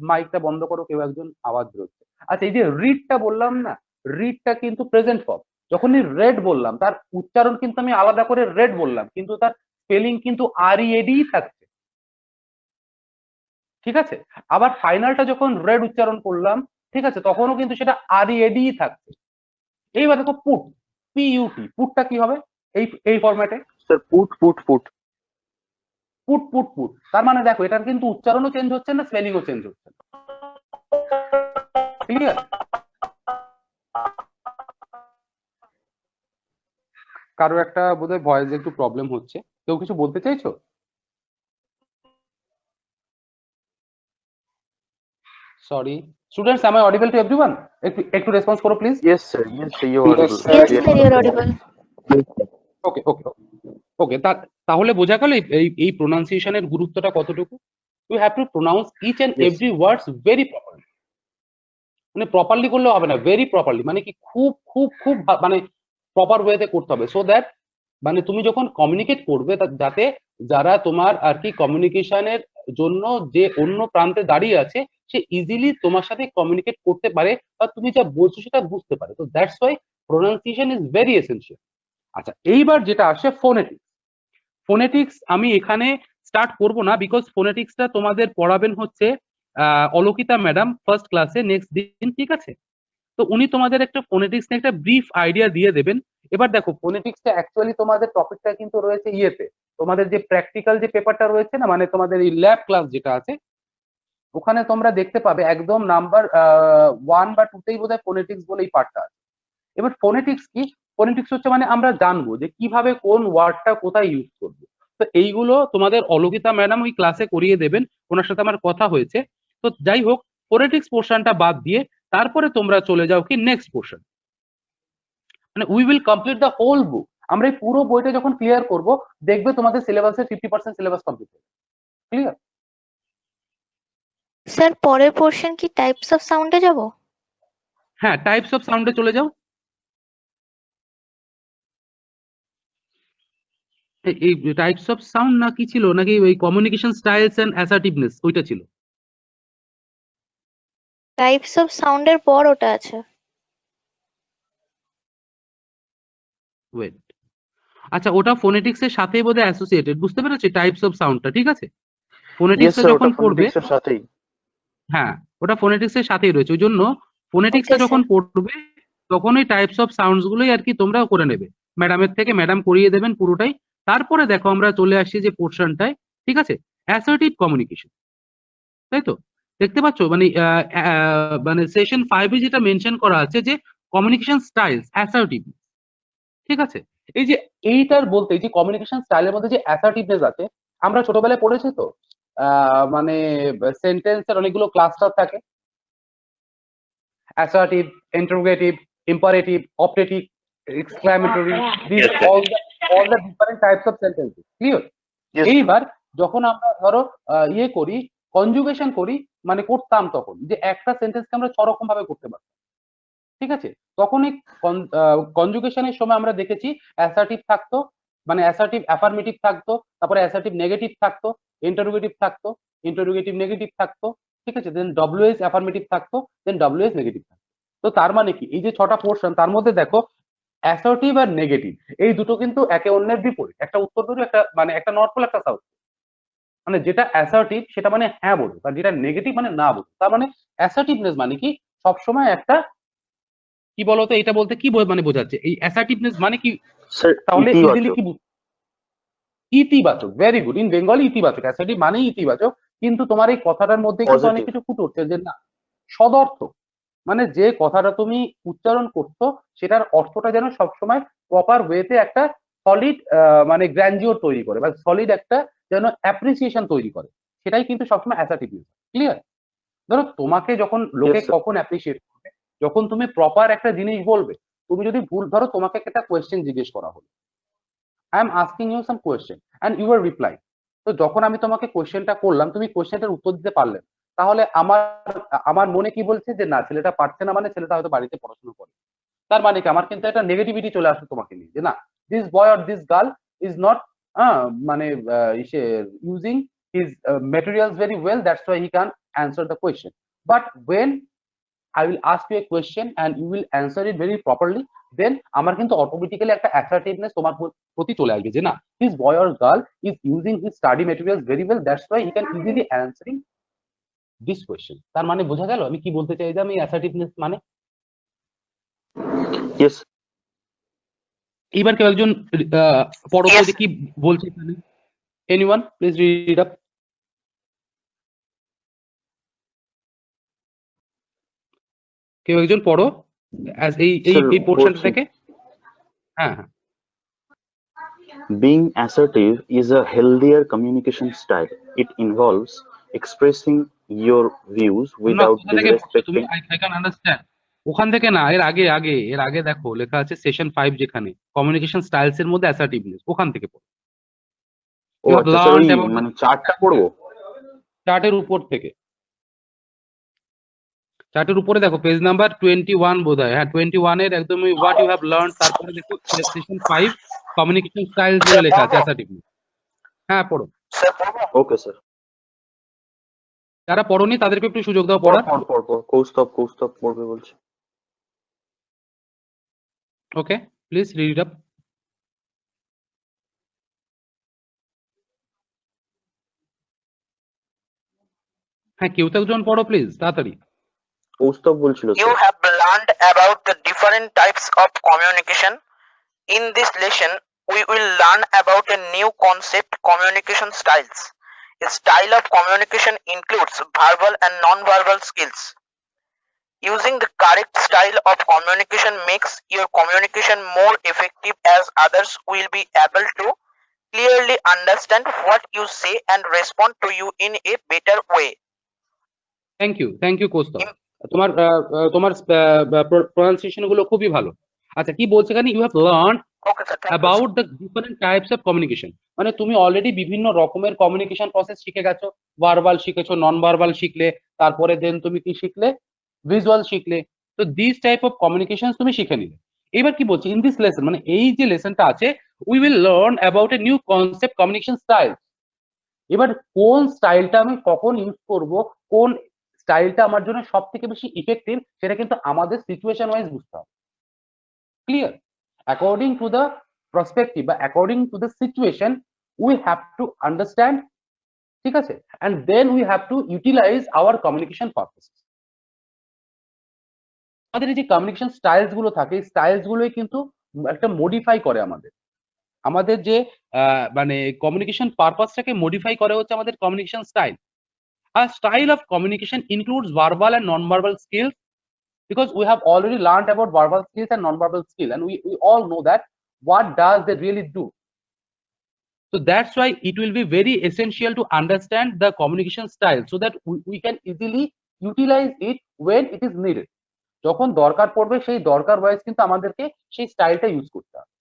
মাইকটা বন্ধ করো, কেউ একজন আওয়াজ বেরোচ্ছে। আচ্ছা, এই যে রিডটা বললাম না, রিডটা কিন্তু প্রেজেন্ট ফর্ম। যখনই রেড বললাম তার উচ্চারণ কিন্তু আমি আলাদা করে রেড বললাম, কিন্তু তার স্পেলিং কিন্তু আর ই ডি থাকছে, ঠিক আছে? আবার ফাইনালটা যখন রেড উচ্চারণ করলাম, ঠিক আছে, তখনও কিন্তু সেটা আর ই ডি থাকছে। এইবার দেখো পুট, পিইউটি, পুটটা কি হবে এই এই ফরম্যাটে? Sir, put, put, put. Put, put, put. তার মানে দেখো এটার কিন্তু উচ্চারণও চেঞ্জ হচ্ছে না, স্পেলিংও চেঞ্জ হচ্ছে না। ক্লিয়ার? কারো একটা বোধহয় ভয়েস একটু প্রবলেম হচ্ছে, কেউ কিছু বলতে চাইছো? Sorry students, am I audible to everyone? একটু রেসপন্স করো please. Yes, sir. Yes, sir. You Yes, audible. sir. Yes, Yes, sir, sir. you're audible. Okay, okay, okay. তাহলে বোঝা গেল এই প্রোনাউন্সিয়েশনের গুরুত্বটা কতটুকু। You have to pronounce each and Yes. Every words very properly. মানে প্রপারলি করলেও হবে না, ভেরি প্রপারলি, মানে কি খুব খুব খুব মানে প্রপার ওয়েতে করতে হবে, সো দ্যাট মানে তুমি যখন কমিউনিকেট করবে যাতে যারা তোমার আর কি কমিউনিকেশনের জন্য যে অন্য প্রান্তে দাঁড়িয়ে আছে সে ইজিলি তোমার সাথে কমিউনিকেট করতে পারে, বা তুমি যা বলছো সেটা বুঝতে পারে। তো that's why pronunciation is very essential. আচ্ছা, এইবার যেটা আসে ফোনেটিক্স। ফোনেটিক্স আমি এখানে স্টার্ট করব না, বিকজ ফোনেটিক্সটা তোমাদের পড়াবেন হচ্ছে অলোকিতা ম্যাডাম ফার্স্ট ক্লাসে নেক্সট দিন, ঠিক আছে? তো উনি তোমাদের একটা ফোনেটিক্স নিয়ে একটা ব্রিফ আইডিয়া দিয়ে দেবেন। এবার দেখো, ফোনেটিক্সটা অ্যাকচুয়ালি তোমাদের টপিকটা কিন্তু রয়েছে ইয়েতে, তোমাদের যে প্র্যাকটিক্যাল যে পেপারটা রয়েছে না, মানে তোমাদের এই ল্যাব ক্লাস যেটা আছে, ওখানে তোমরা দেখতে পাবে একদম নাম্বার 1 বা 2 তেই বোধহয় ফোনেটিক্স বলে এই পার্টটা আছে। এবার ফোনেটিক্স কি? ফোনেটিক্স হচ্ছে মানে আমরা জানবো যে কিভাবে কোন ওয়ার্ডটা কোথায় ইউজ করবো। তো এইগুলো তোমাদের অলোকিতা ম্যাডাম ওই ক্লাসে করিয়ে দেবেন, ওনার সাথে আমার কথা হয়েছে। তো যাই হোক, ফোনেটিক্স পোর্শনটা বাদ দিয়ে তারপরে তোমরা চলে যাও কি নেক্সট পোর্শন, মানে we will complete the whole book. আমরা এই পুরো বইটা যখন ক্লিয়ার করব, দেখবে তোমাদের সিলেবাসের 50% সিলেবাস কমপ্লিট হবে। ক্লিয়ার? স্যার, পরের পোর্শন কি টাইপস অফ সাউন্ডে যাব? হ্যাঁ, টাইপস অফ সাউন্ডে চলে যাও। এই টাইপস অফ সাউন্ড না কি ছিল, নাকি ওই কমিউনিকেশন স্টাইলস এন্ড অ্যাসার্টিভনেস ওইটা ছিল? টাইপস অফ সাউন্ডের পর ওটা আছে। ওয়েট, আচ্ছা, ওটা ফোনেটিক্স এর সাথেই বোধহয় অ্যাসোসিয়েটেড, বুঝতে পেরেছি টাইপস অফ সাউন্ডটা, ঠিক আছে? ইয়েস ফোনেটিক্সটা স্যার, যখন ওটা পড়বে, ফোনেটিক্স এর সাথেই। হ্যাঁ ওটা ফোনেটিক্স এর সাথেই রয়েছে, ওই জন্য ফোনেটিক্সটা Okay, যখন sir. পড়বে তখন ওই টাইপস অফ সাউন্ডস গুলোই আর কি তোমরাও করে নেবে, ম্যাডামের থেকে ম্যাডাম করিয়ে দেবেন পুরোটাই। তারপরে দেখো আমরা চলে আসছি যে পোর্শনটায়, ঠিক আছে, অ্যাসার্টিভ কমিউনিকেশন, তাই তো? দেখতে পাচ্ছ মানে মানে সেশন 5 এ যেটা মেনশন করা আছে যে কমিউনিকেশন স্টাইলস অ্যাসার্টিভ, ঠিক আছে? এই যে এইটার বলতে এই যে কমিউনিকেশন স্টাইলের মধ্যে যে অ্যাসার্টিভনেস আছে, আমরা ছোটবেলায় পড়েছি তো, মানে সেন্টেন্সের অনেকগুলো ক্লাস্টার থাকে, assertive, interrogative, imperative, optative, exclamatory. These Yes, are sir. all the different types of sentences. Clear? Yes. এইবার যখন আমরা ধরো ইয়ে করি, কনজুগেশন করি, মানে করতাম তখন যে একটা সেন্টেন্সকে আমরা 6 রকম ভাবে করতে পারতাম, ঠিক আছে? তখন এই কনজুগেশনের সময় আমরা দেখেছি অ্যাসার্টিভ থাকতো, মানে অ্যাসার্টিভ অ্যাফার্মেটিভ থাকতো, তারপরে অ্যাসার্টিভ নেগেটিভ থাকতো, ইন্টারোগেটিভ থাকতো, ইন্টারোগেটিভ নেগেটিভ থাকতো, ঠিক আছে, দেন ডব্লিউএস অ্যাফার্মেটিভ থাকতো, দেন ডব্লিউএস নেগেটিভ থাকতো। তো তার মানে কি, এই যে 6টা পোর্শন তার মধ্যে দেখো অ্যাসার্টিভ আর নেগেটিভ এই দুটো কিন্তু একে অন্যের বিপরীত, একটা উত্তর পূর্ব একটা মানে একটা নর্থ পোল একটা সাউথ, মানে যেটা অ্যাসার্টিভ সেটা মানে হ্যাঁ বলো, আর যেটা নেগেটিভ মানে না বলো। তার মানে অ্যাসার্টিভনেস মানে কি, সবসময় একটা কি বলতো, এটা বলতে কি মানে বোঝাচ্ছে এই অ্যাসার্টিভনেস মানে কি, স্যার তাহলে ইজিলি ইতিবাচক। কি ইতিবাচক, ভেরি গুড, ইন বেঙ্গলি ইতিবাচক, অ্যাসার্টিভ মানেই ইতিবাচক। কিন্তু তোমার এই কথাটার মধ্যে কিন্তু অনেক পজিটিভ। কিছু ফুটে উঠছে যে না, সদর্থ, মানে যে কথাটা তুমি উচ্চারণ করছো সেটার অর্থটা যেন সবসময় প্রপার ওয়েতে একটা সলিড মানে গ্র্যান্ডিওর তৈরি করে, বা সলিড একটা যেন অ্যাপ্রিসিয়েশন তৈরি করে, সেটাই কিন্তু সবসময় অ্যাসার্টিভনেস। ক্লিয়ার? ধরো তোমাকে যখন লোকে ইয়েস স্যার। কখন অ্যাপ্রিসিয়েট করবে, যখন তুমি প্রপার একটা জিনিস বলবে। তুমি যদি ভুল, ধরো তোমাকে একটা কোয়েশ্চেন জিজ্ঞেস করা হলো, I am asking you some question and you are reply, তো যখন আমি তোমাকে কোয়েশ্চেনটা করলাম তুমি কোয়েশ্চেনটার উত্তর দিতে পারলে না, তাহলে আমার আমার মনে কি বলছে যে না, ছেলেটা পারছে না, মানে ছেলেটা হয়তো বাড়িতে পড়াশোনা করে। তার মানে কি, আমার কিন্তু একটা নেগেটিভিটি চলে আসে তোমাকে নিয়ে, যে না, this boy or this girl is not মানে using his materials very well, that's why he can answer the question. But when I will ask you a question and you will answer it very properly, then আমার কিন্তু automatically একটা অ্যাসার্টিভনেস তোমার প্রতি চলে আসবে যে না, this boy or girl is using his study materials very well, that's why he can easily answering this question. তার মানে বোঝা গেল আমি কি বলতে চাই, যে আমি অ্যাসার্টিভনেস মানে। ইয়েস। এইবার কেউ একজন পড়ো তো Yes. যে কি বলছে এখানে, এনিওয়ান প্লিজ রিড আপ। কেউ একজন পড়ো এই এই স্যার এই পোর্শনটা বলছি, থেকে। হ্যাঁ হ্যাঁ, being assertive is a healthier communication style. It involves expressing your views না without কোথা থেকে পড়ছো তুমি, disrespecting. I can understand. ওখান থেকে না, এর আগে দেখো লেখা আছে সেশন 5, যেখানে কমিউনিকেশন স্টাইলস এর মধ্যে অ্যাসার্টিভনেস, ওখান থেকে পড়ো। ও ইউ হ্যাভ আচ্ছা স্যার, ওই লার্নড অ্যাবাউট মানে চার্টটা পড়বো। চার্টের উপর থেকে, চার্টের উপরে দেখো পেজ নাম্বার 21 বোধহয়, হ্যাঁ 21 এর একদম হোয়াট ইউ হ্যাভ লার্নড, তারপরে দেখো সেশন 5 কমিউনিকেশন স্টাইলস বলে লেখা আছে অ্যাসার্টিভনেস। হ্যাঁ পড়ো, Sir, পড়বো? Okay sir. যারা পড়োনি তাদেরকে একটু সুযোগ দাও পড় পড়ার। পড় পড় পড়, কৌস্তব পড়বে বলছে। ওকে, প্লিজ রিড আপ। হ্যাঁ কেউ তো একজন পড়ো প্লিজ, তাড়াতাড়ি। কৌস্তব বলছিল You sir. have learned about the different types of communication. In this lesson, we will learn about a new concept, communication styles. A style of communication includes verbal and non-verbal skills. Using the correct style of communication makes your communication more effective, as others will be able to clearly understand what you say and respond to you in a better way. Thank you Kaustav, তোমার তোমার pronunciation গুলো খুবই ভালো। আচ্ছা কি বলছে এখানে, you have learn Okay, sir. Thank you, sir. About the different types of communication, মানে তুমি অলরেডি বিভিন্ন রকমের কমিউনিকেশন প্রসেস শিখে গেছো, ভার্বাল শিখেছো, নন ভার্বাল শিখলে, তারপরে দেন তুমি কি শিখলে, ভিজুয়াল শিখলে, তো দিস টাইপ অফ কমিউনিকেশন তুমি শিখে নিলে। এবার কি বলছি, ইন দিস লেসন মানে এই যে লেসনটা আছে, we will learn about a new concept communication style. এবার কোন স্টাইলটা আমি কখন ইউজ করব, কোন স্টাইলটা আমার জন্য সব থেকে বেশি ইফেক্টিভ, সেটা কিন্তু আমাদের সিচুয়েশন ওয়াইজ বুঝতে হবে। Clear? According to the perspective বা according to the situation we have to understand, ঠিক আছে, and then we have to utilize our communication purpose. আমাদের এই যে কমিউনিকেশন স্টাইলস গুলো থাকে, স্টাইলস গুলোই কিন্তু একটা মডিফাই করে আমাদের যে মানে কমিউনিকেশন পারপাসটাকে মডিফাই করে হচ্ছে আমাদের কমিউনিকেশন স্টাইল। আর style of communication includes verbal and non-verbal skills, because we have already learned about verbal skills and non-verbal skill, and we all know that what does they really do. So that's why it will be very essential to understand the communication style so that we can easily utilize it when it is needed. যখন দরকার পড়বে সেই দরকার wise কিন্তু আমাদেরকে সেই স্টাইলটা use করতে হবে।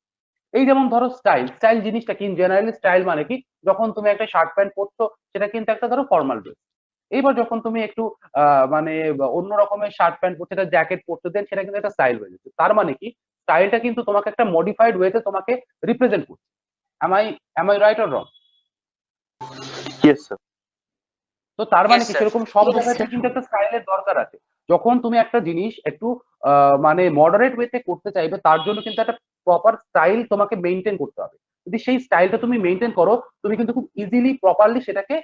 এই যেমন ধরো স্টাইল জিনিসটা কি, জেনারেলি স্টাইল মানে কি, যখন তুমি একটা শার্ট প্যান্ট পরছো সেটা কিন্তু একটা ধরো ফর্মাল ড্রেস। এইবার যখন তুমি একটু মানে অন্য রকমের শার্ট প্যান্ট পরছো, একটা জ্যাকেট পরছো, দেন সেটা কিন্তু একটা স্টাইল হয়ে যাচ্ছে। তার মানে কি, স্টাইলটা কিন্তু তোমাকে একটা মডিফাইড ওয়েতে তোমাকে রিপ্রেজেন্ট করছে। am I right or wrong? Yes, sir. তো তার মানে Yes, কি, sir. সেরকম সব Yes, জায়গাতে sir. কিন্তু একটা স্টাইলের দরকার আছে। যখন তুমি একটা জিনিস একটু মানে মডারেট ওয়েতে করতে চাইবে, তার জন্য কিন্তু একটা প্রপার স্টাইল তোমাকে মেনটেন করতে হবে। যদি সেই স্টাইলটা তুমি মেনটেন করো, তুমি কিন্তু খুব ইজিলি প্রপারলি সেটাকে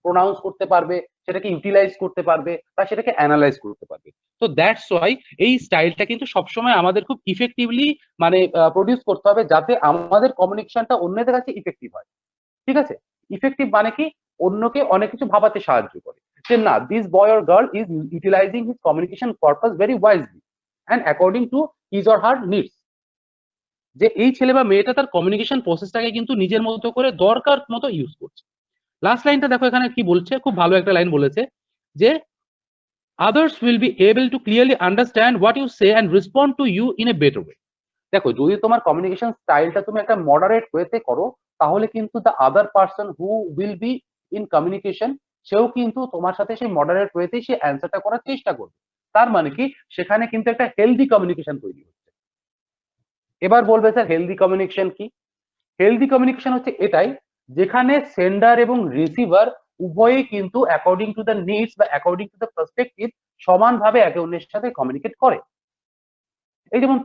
প্রোনাউন্স করতে পারবে, সেটাকে ইউটিলাইজ করতে পারবে বা সেটাকে অ্যানালাইজ করতে পারবে। তো দ্যাটস ওয়াই এই স্টাইলটা কিন্তু সবসময় আমাদের খুব ইফেক্টিভলি মানে প্রডিউস করতে হবে, যাতে আমাদের কমিউনিকেশনটা অন্যদের কাছে ইফেক্টিভ হয়। ঠিক আছে, ইফেক্টিভ মানে কি, অন্যকে অনেক কিছু ভাবাতে সাহায্য করে যে না, this boy or girl is utilising his communication purpose very wisely and according to his or her needs. যে এই ছেলে বা মেয়েটা তার কমিউনিকেশন প্রসেসটাকে কিন্তু নিজের মতো করে দরকার মতো ইউজ করছে। লাস্ট লাইনটা দেখো এখানে কি বলছে, খুব ভালো একটা লাইন বলেছে যে others will be able to clearly understand what you say and respond to you in a better way. দেখো, যদি তোমার কমিউনিকেশন স্টাইলটা তুমি একটা মডারেট ওয়েতে করো, তাহলে কিন্তু the other person who will be in communication, সেও কিন্তু তোমার সাথে সেই মডারেট ওয়েতে সে অ্যান্সারটা করার চেষ্টা করবে। তার মানে কি, সেখানে কিন্তু একটা হেলদি কমিউনিকেশন তৈরি হচ্ছে। এবার বলবে স্যার হেলদি কমিউনিকেশন কি? হেলদি কমিউনিকেশন হচ্ছে এটাই, যেখানে সেন্ডার এবং রিসিভার উভয়ই কিন্তু অ্যাকর্ডিং টু দ্য নিডস বা অ্যাকর্ডিং টু দ্য পার্সপেক্টিভ সমানভাবে একে অন্যের সাথে কমিউনিকেট করে। এই যেমন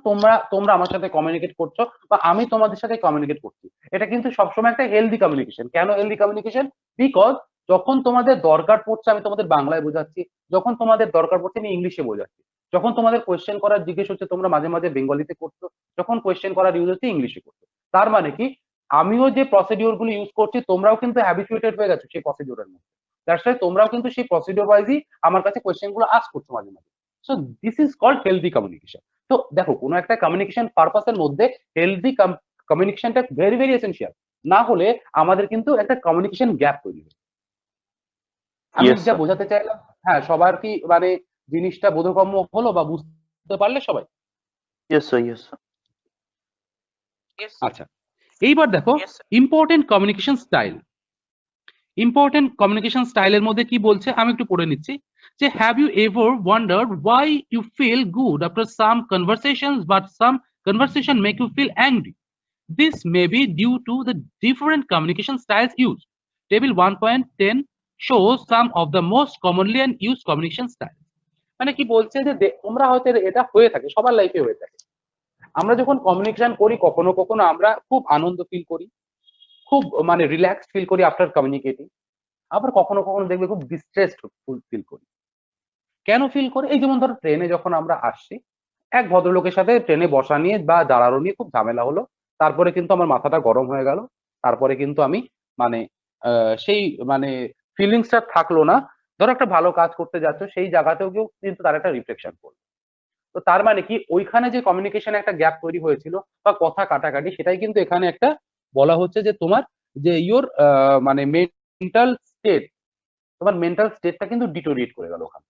তোমরা আমার সাথে কমিউনিকেট করছো বা আমি তোমাদের সাথে কমিউনিকেট করছি, এটা কিন্তু সবসময় একটা হেলদি কমিউনিকেশন। কেন হেলদি কমিউনিকেশন? বিকজ যখন তোমাদের দরকার পড়ছে আমি তোমাদের বাংলায় বোঝাচ্ছি, যখন তোমাদের দরকার পড়ছে আমি ইংলিশে বোঝাচ্ছি, যখন তোমাদের কোয়েশ্চেন করার জিজ্ঞেস হচ্ছে তোমরা মাঝে মাঝে বেঙ্গলিতে করছো, যখন কোয়েশ্চেন করার ইউজ হচ্ছে ইংলিশে করছো। তার মানে কি, আমিও যে প্রসিডিওর গুলো ইউজ করছি তোমরাও কিন্তু হ্যাবিচুয়েটেড হয়ে গেছো সেই প্রসিডিওরের মধ্যে। দ্যাটস ওয়াই তোমরাও কিন্তু সেই প্রসিডিওর ওয়াইজই আমার কাছে কোয়েশ্চেন গুলো আস্ক করছো মাঝে মাঝে। So this is called healthy communication. তো দেখো, কোনো একটা কমিউনিকেশন পারপাসের মধ্যে হেলদি কমিউনিকেশনটা ভেরি ভেরি এসেনশিয়াল। না হলে আমাদের কিন্তু একটা কমিউনিকেশন গ্যাপ তৈরি হবে। আমি Yes, যা sir. বোঝাতে চাইলাম, হ্যাঁ, সবার কি মানে জিনিসটা বোধগম্য হলো বা বুঝতে পারলে সবাই? Yes, sir. Yes, sir. Yes, আচ্ছা, এইবার দেখো yes, sir. Important communication style. Important communication স্টাইলের মধ্যে কি বলছে আমি একটু পড়ে নিচ্ছি যে have you ever wondered why you feel good after some conversations but some conversation make you feel angry? This may be due to the different communication styles used. Table 1.10 shows some of the most commonly used communication styles. মানে কি বলছে যে তোমরা হয়তো এটা হয়ে থাকে, সবার লাইফে হয়ে থাকে। আমরা যখন কমিউনিকেশন করি কখনো কখনো আমরা খুব আনন্দ ফিল করি, খুব মানে রিল্যাক্স ফিল করি আফটার কমিউনিকেটিং। আবার কখনো কখনো দেখবে খুব ডিস্ট্রেসড ফিল করি। কেন ফিল করি? এই যেমন ধরো ট্রেনে যখন আমরা আসছি, এক ভদ্রলোকের সাথে ট্রেনে বসা নিয়ে বা দাঁড়ানো নিয়ে খুব ঝামেলা হলো, তারপরে কিন্তু আমার মাথাটা গরম হয়ে গেল, তারপরে কিন্তু আমি মানে সেই মানে ফিলিংসটা থাকলো না। ধরো একটা ভালো কাজ করতে যাচ্ছ, সেই জায়গাতেও কিন্তু তার একটা রিফ্লেকশন পড়লো। তো তার মানে কি, ওইখানে যে কমিউনিকেশনে একটা গ্যাপ তৈরি হয়েছিল বা কথা কাটাকাটি, সেটাই কিন্তু এখানে একটা বলা হচ্ছে যে তোমার যে ইওর মানে মেন্টাল স্টেট, তোমার মেন্টাল স্টেটটা কিন্তু ডিটোরিয়েট করে গেল ওখানে।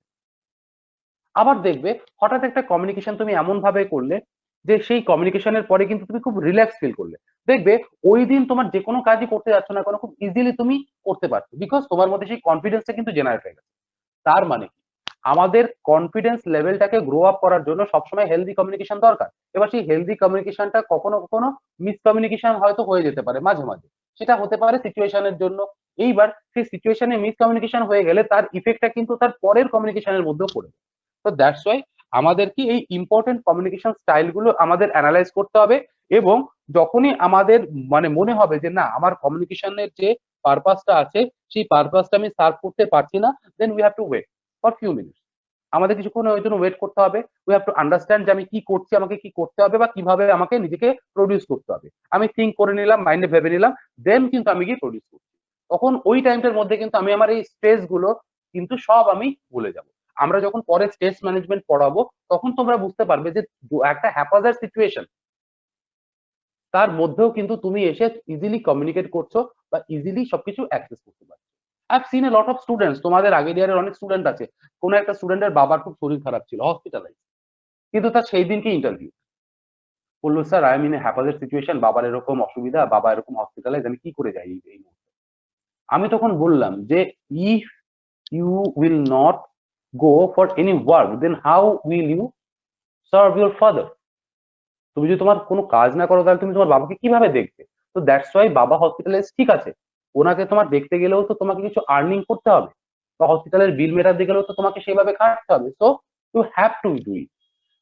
আবার দেখবে হঠাৎ একটা কমিউনিকেশন তুমি এমন ভাবে করলে যে সেই কমিউনিকেশনের পরে কিন্তু তুমি খুব রিল্যাক্স ফিল করলে, দেখবে ওই দিন তোমার যে কোনো কাজই করতে যাচ্ছ না কেন খুব ইজিলি তুমি করতে পারছো, বিকজ তোমার মধ্যে সেই কনফিডেন্সটা কিন্তু জেনারেট হয়ে গেছে। তার মানে কি, আমাদের কনফিডেন্স লেভেলটাকে গ্রো আপ করার জন্য সবসময় হেলদি কমিউনিকেশন দরকার। এবার সেই হেলদি কমিউনিকেশনটা কখনো কখনো মিসকমিউনিকেশন হয়তো হয়ে যেতে পারে মাঝে মাঝে, সেটা হতে পারে সিচুয়েশনের জন্য। এইবার সেই সিচুয়েশনে মিসকমিউনিকেশন হয়ে গেলে তার ইফেক্টটা কিন্তু তার পরের কমিউনিকেশনের মধ্যেও পড়ে। তো দ্যাটস ওয়াই আমাদের কি এই ইম্পর্টেন্ট কমিউনিকেশন স্টাইল গুলো আমাদের অ্যানালাইজ করতে হবে এবং যখনই আমাদের মানে মনে হবে যে না আমার কমিউনিকেশনের যে পারপাসটা আছে সেই পারপাসটা আমি সার্ভ করতে পারছি না, then we have to wait for few minutes. আমাদের কিছুক্ষণ ওই জন্য ওয়েট করতে হবে। উই হ্যাভ টু আন্ডারস্ট্যান্ড যে আমি কি করছি, আমাকে কি করতে হবে বা কিভাবে আমাকে নিজেকে প্রডিউস করতে হবে। আমি থিঙ্ক করে নিলাম, মাইন্ডে ভেবে নিলাম, দেন কিন্তু আমি গিয়ে প্রডিউস করছি। তখন ওই টাইমটার মধ্যে কিন্তু আমি আমার এই স্ট্রেস গুলো কিন্তু সব আমি ভুলে যাব। আমরা যখন পরে স্ট্রেস ম্যানেজমেন্ট পড়াবো তখন তোমরা বুঝতে পারবে যে একটা হ্যাপাজার্ড সিচুয়েশন তার মধ্যেও কিন্তু তুমি এসে ইজিলি কমিউনিকেট করছো বা ইজিলি সবকিছু অ্যাক্সেস করতে পারছো। I have seen A lot of students, তোমাদের আগের ইয়ারের অনেক স্টুডেন্ট আছে, কোনো একটা স্টুডেন্টের বাবার খুব শরীর খারাপ ছিল, হসপিটালাইজ, কিন্তু তার সেই দিনকে ইন্টারভিউ বললো, sir I mean a haphazard situation, বাবার এরকম অসুবিধা, বাবা এরকম হসপিটালাইজ, আমি কি করে যাই এই মুহূর্তে। আমি তখন বললাম যে if you will not go for any work then how will you serve your father. তুমি যদি তোমার কোনো কাজ না করো তাহলে তুমি তোমার বাবাকে কিভাবে দেখবে। তো দ্যাটস ওয়াই বাবা হসপিটালাইজ, ঠিক আছে, ওনাকে তোমার দেখতে গেলেও তো তোমাকে কিছু আর্নিং করতে হবে বা হসপিটালের বিল মেটাতে গেলেও তো তোমাকে সেভাবে খাটতে হবে, so you have to do it.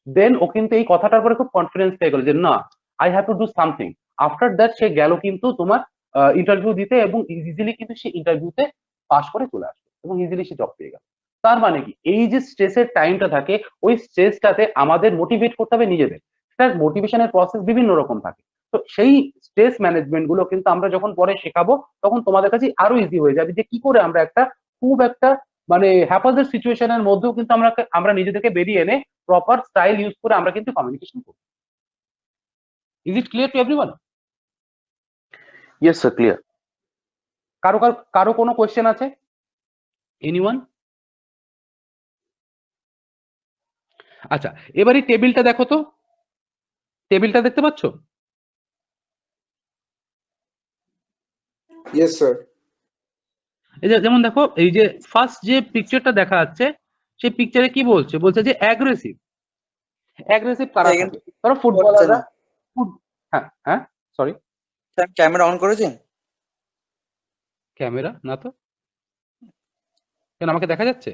Then ও কিন্তু এই কথাটার পরে খুব কনফিডেন্স পেয়ে গেল যে না I have to do something. After that সে গেল কিন্তু তোমার ইন্টারভিউ দিতে এবং ইজিলি কিন্তু সে ইন্টারভিউতে পাস করে চলে আসবে এবং ইজিলি সে জব পেয়ে গেল। তার মানে কি এই যে স্ট্রেসের টাইমটা থাকে ওই স্ট্রেসটাতে আমাদের মোটিভেট করতে হবে নিজেদের। সেটার মোটিভেশনের প্রসেস বিভিন্ন রকম থাকে। তো সেই স্ট্রেস ম্যানেজমেন্ট গুলো কিন্তু আমরা যখন পরে শেখাবো তখন তোমাদের কাছে আরো ইজি হয়ে যাবে যে কি করে আমরা একটা খুব একটা মানে হ্যাপাজার্ড সিচুয়েশনের মধ্যেও কিন্তু আমরা নিজেদেরকে বেরিয়ে এনে প্রপার স্টাইল ইউজ করে আমরা কিন্তু কমিউনিকেশন করি। Is it clear to everyone? Yes, sir, clear. কারো কারো কারো কোনো কোয়েশ্চেন আছে? এনিওয়ান? আচ্ছা, এবার এই টেবিলটা দেখো তো, টেবিলটা দেখতে পাচ্ছ? Yes, sir. এই যে যেমন দেখো এই যে ফার্স্ট যে পিকচারটা দেখা যাচ্ছে সেই পিকচারে কি বলছে, বলছে যে অ্যাগ্রেসিভ। অ্যাগ্রেসিভ কারা থাকে? ধরো ফুটবলাররা। হ্যাঁ হ্যাঁ সরি, ক্যামেরা অন করেছেন? ক্যামেরা না তো, কেন আমাকে দেখা যাচ্ছে?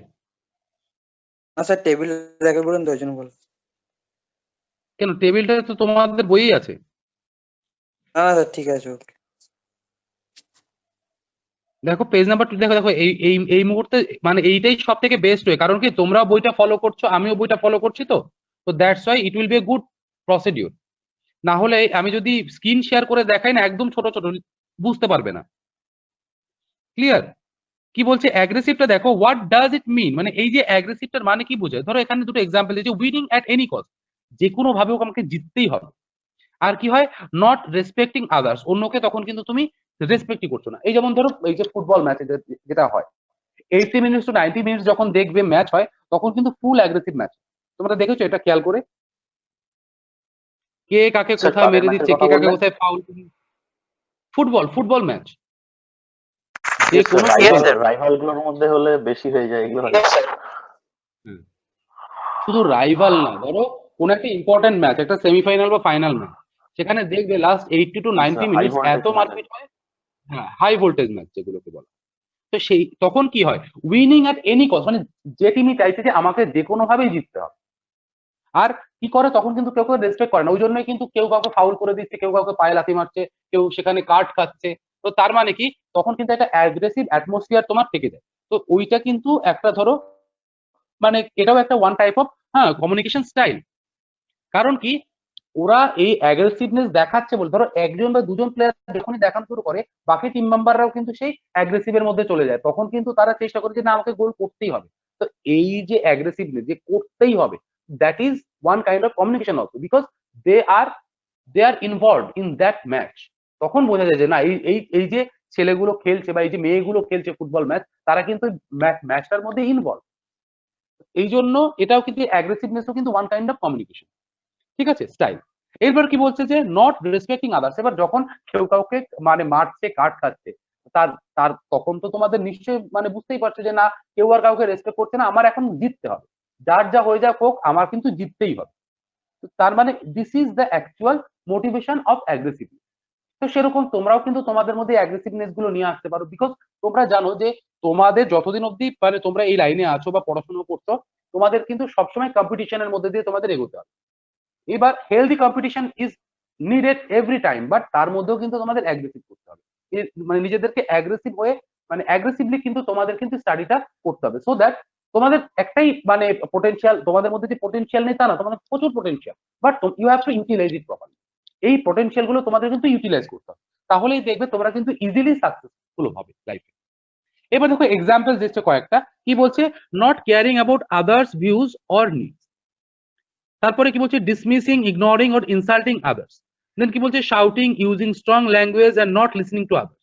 না স্যার, টেবিল দেখে বলুন তো, ওই জন্য বল। কেন টেবিলটা তো তোমাদের বইই আছে। না না স্যার, ঠিক আছে, ওকে। দেখো পেজ নাম্বার 2, দেখো দেখো এই এই এই মুহূর্তে মানে এইটাই সব থেকে বেস্ট ওয়ে, কারণ কি তোমরাও বইটা ফলো করছো আমিও বইটা ফলো করছি, তো তো that's why it will B a good procedure. না হলে আমি যদি স্ক্রিন শেয়ার করে দেখাই না একদম ছোট ছোট বুঝতে পারবে না। ক্লিয়ার? কি বলছে অ্যাগ্রেসিভটা দেখো, হোয়াট ডাজ ইট মিন, মানে এই যে অ্যাগ্রেসিভটার মানে কি বোঝায়। ধরো এখানে দুটো এক্সাম্পল দিয়েছে, উইনিং অ্যাট এনি কস্ট, যে কোনো ভাবে ওকে আমাকে জিততেই হবে। আর কি হয়, নট রেসপেক্টিং আদার্স, অন্যকে তখন কিন্তু তুমি রেসপেক্টই করছো না। এই যেমন ধরো এই যে ফুটবল ম্যাচে যেটা হয় 80 মিনিটস টু 90 মিনিটস যখন দেখবে ম্যাচ হয় তখন কিন্তু ফুল অ্যাগ্রেসিভ ম্যাচ। তোমরা দেখেছো এটা খেয়াল করে? কে কাকে স্যার, কোথায় কাদের মেরে ম্যাচের দিচ্ছে, কথা কে কাকে বললেন? কোথায় ফাউল। ফুটবল ম্যাচ, যে Yes, sir, কোনো Yes, ফুটবল। sir. রাইভাল গুলোর মধ্যে হলে বেশি হয়ে যায় এগুলো। Yes, sir. শুধু রাইভাল না, ধরো কোন একটা ইম্পর্টেন্ট ম্যাচ, একটা সেমিফাইনাল বা ফাইনাল ম্যাচ, সেখানে দেখবে last 80 to 90 high minutes voltage এত মারপিট হয়। হ্যাঁ, হাই ভোল্টেজ ম্যাচ যেগুলোকে বলা। তো সেই তখন কি হয়, উইনিং অ্যাট এনি কস্ট, মানে যে টিমই চাইছে যে আমাকে যে কোনো ভাবেই জিততে হবে। আর কি করে তখন কিন্তু কেউ কেউ রেসপেক্ট করে না, ওই জন্যই কিন্তু কেউ কাউকে ফাউল করে দিচ্ছে, কেউ কাউকে পায়ে লাথি মারছে, কেউ সেখানে কার্ড খাচ্ছে। তো তার মানে কি তখন কিন্তু একটা অ্যাগ্রেসিভ অ্যাটমসফিয়ার তোমার থেকে যায়। তো ওইটা কিন্তু একটা ধরো মানে এটাও একটা ওয়ান টাইপ অফ হ্যাঁ কমিউনিকেশন স্টাইল। কারণ কি ওরা এই অ্যাগ্রেসিভনেস দেখাচ্ছে বলে, ধরো একজন বা দুজন প্লেয়ার যখনই দেখানো শুরু করে বাকি টিম মেম্বাররাও কিন্তু সেই অ্যাগ্রেসিভের মধ্যে চলে যায়, তখন কিন্তু তারা চেষ্টা করে যে না আমাকে গোল করতেই হবে। তো এই যে অ্যাগ্রেসিভনেস যে করতেই হবে, that is one kind of communication also, because they are involve in that match. তখন বোঝা যায় যে না এই এই এই যে ছেলেগুলো খেলছে বা এই যে মেয়েগুলো খেলছে ফুটবল ম্যাচ, তারা কিন্তু ম্যাচটার মধ্যে ইনভলভ। এই জন্য এটাও কিন্তু অ্যাগ্রেসিভনেসও কিন্তু ওয়ান কাইন্ড অফ কমিউনিকেশন। ঠিক আছে, স্টাইল। এরপর কি বলছে যে নট রেসপেক্টিং আদার্স। এবার যখন কেউ কাউকে মানে মারছে কাট খাচ্ছে তার তার তখন তো তোমাদের নিশ্চয়ই মানে বুঝতেই পারছো যে না কেউ আর কাউকে রেসপেক্ট করছে না, আমার এখন জিততে হবে, যার যা হয়ে যাক হোক আমার কিন্তু জিততেই হবে। তো তার মানে this is the actual motivation of aggressiveness. তো সেরকম তোমরাও কিন্তু তোমাদের মধ্যে অ্যাগ্রেসিভনেস গুলো নিয়ে আসতে পারো, বিকজ তোমরা জানো যে তোমাদের যতদিন অবধি মানে তোমরা এই লাইনে আছো বা পড়াশোনা করছো তোমাদের কিন্তু সবসময় কম্পিটিশনের মধ্যে দিয়ে তোমাদের এগোতে হবে। এবার healthy competition is needed every time, but তার মধ্যেও কিন্তু তোমাদের অ্যাগ্রেসিভ করতে হবে, মানে নিজেদেরকে অ্যাগ্রেসিভ হয়ে মানে অ্যাগ্রেসিভলি কিন্তু তোমাদের কিন্তু স্টাডিটা করতে হবে, সো দ্যাট তোমাদের একটাই মানে পোটেনশিয়াল, তোমাদের মধ্যে যে পোটেনশিয়াল নেই তা না, তোমাদের প্রচুর potential, but you have to utilise it properly. এই পোটেনশিয়াল গুলো তোমাদের কিন্তু ইউটিলাইজ করতে হবে, তাহলেই দেখবে তোমরা কিন্তু ইজিলি সাকসেসফুল হবে লাইফে। এবার দেখো এক্সাম্পল দিচ্ছে কয়েকটা, কি বলছে, not caring about others views or needs, তারপরে কি বলছে, dismissing, ignoring or insulting others, then কি বলছে, shouting, using strong language and not listening to others.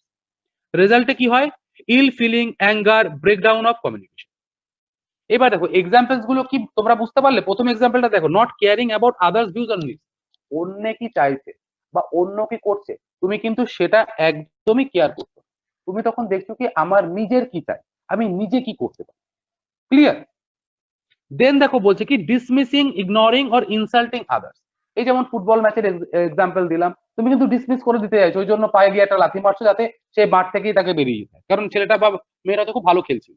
রেজাল্টে কি হয়, ill feeling, anger, breakdown of communication. এবার দেখো এক্সাম্পলস গুলো কি তোমরা বুঝতে পারলে? প্রথম এক্সাম্পলটা দেখো, not caring about others views or needs, অন্য কি চাইছে বা অন্য কি করছে তুমি কিন্তু সেটা একদমই কেয়ার করছো না। তুমি তখন দেখছো কি আমার নিজের কি চাই, আমি নিজে কি করতে পারি। ক্লিয়ার? দেন দেখো বলছে কি, ডিসমিসিং, ইগনোরিং অর ইনসাল্টিং আদার্স। এই যেমন ফুটবল ম্যাচের এক্সাম্পল দিলাম, তুমি কিন্তু ডিসমিস করে দিতে চাইছো, ওই জন্য পায়ে গিয়ে একটা লাথি মারছো যাতে সে মাঠ থেকেই তাকে বেরিয়ে যেতে হয়, কারণ ছেলেটা বা মেয়েরা তো খুব ভালো খেলছিল।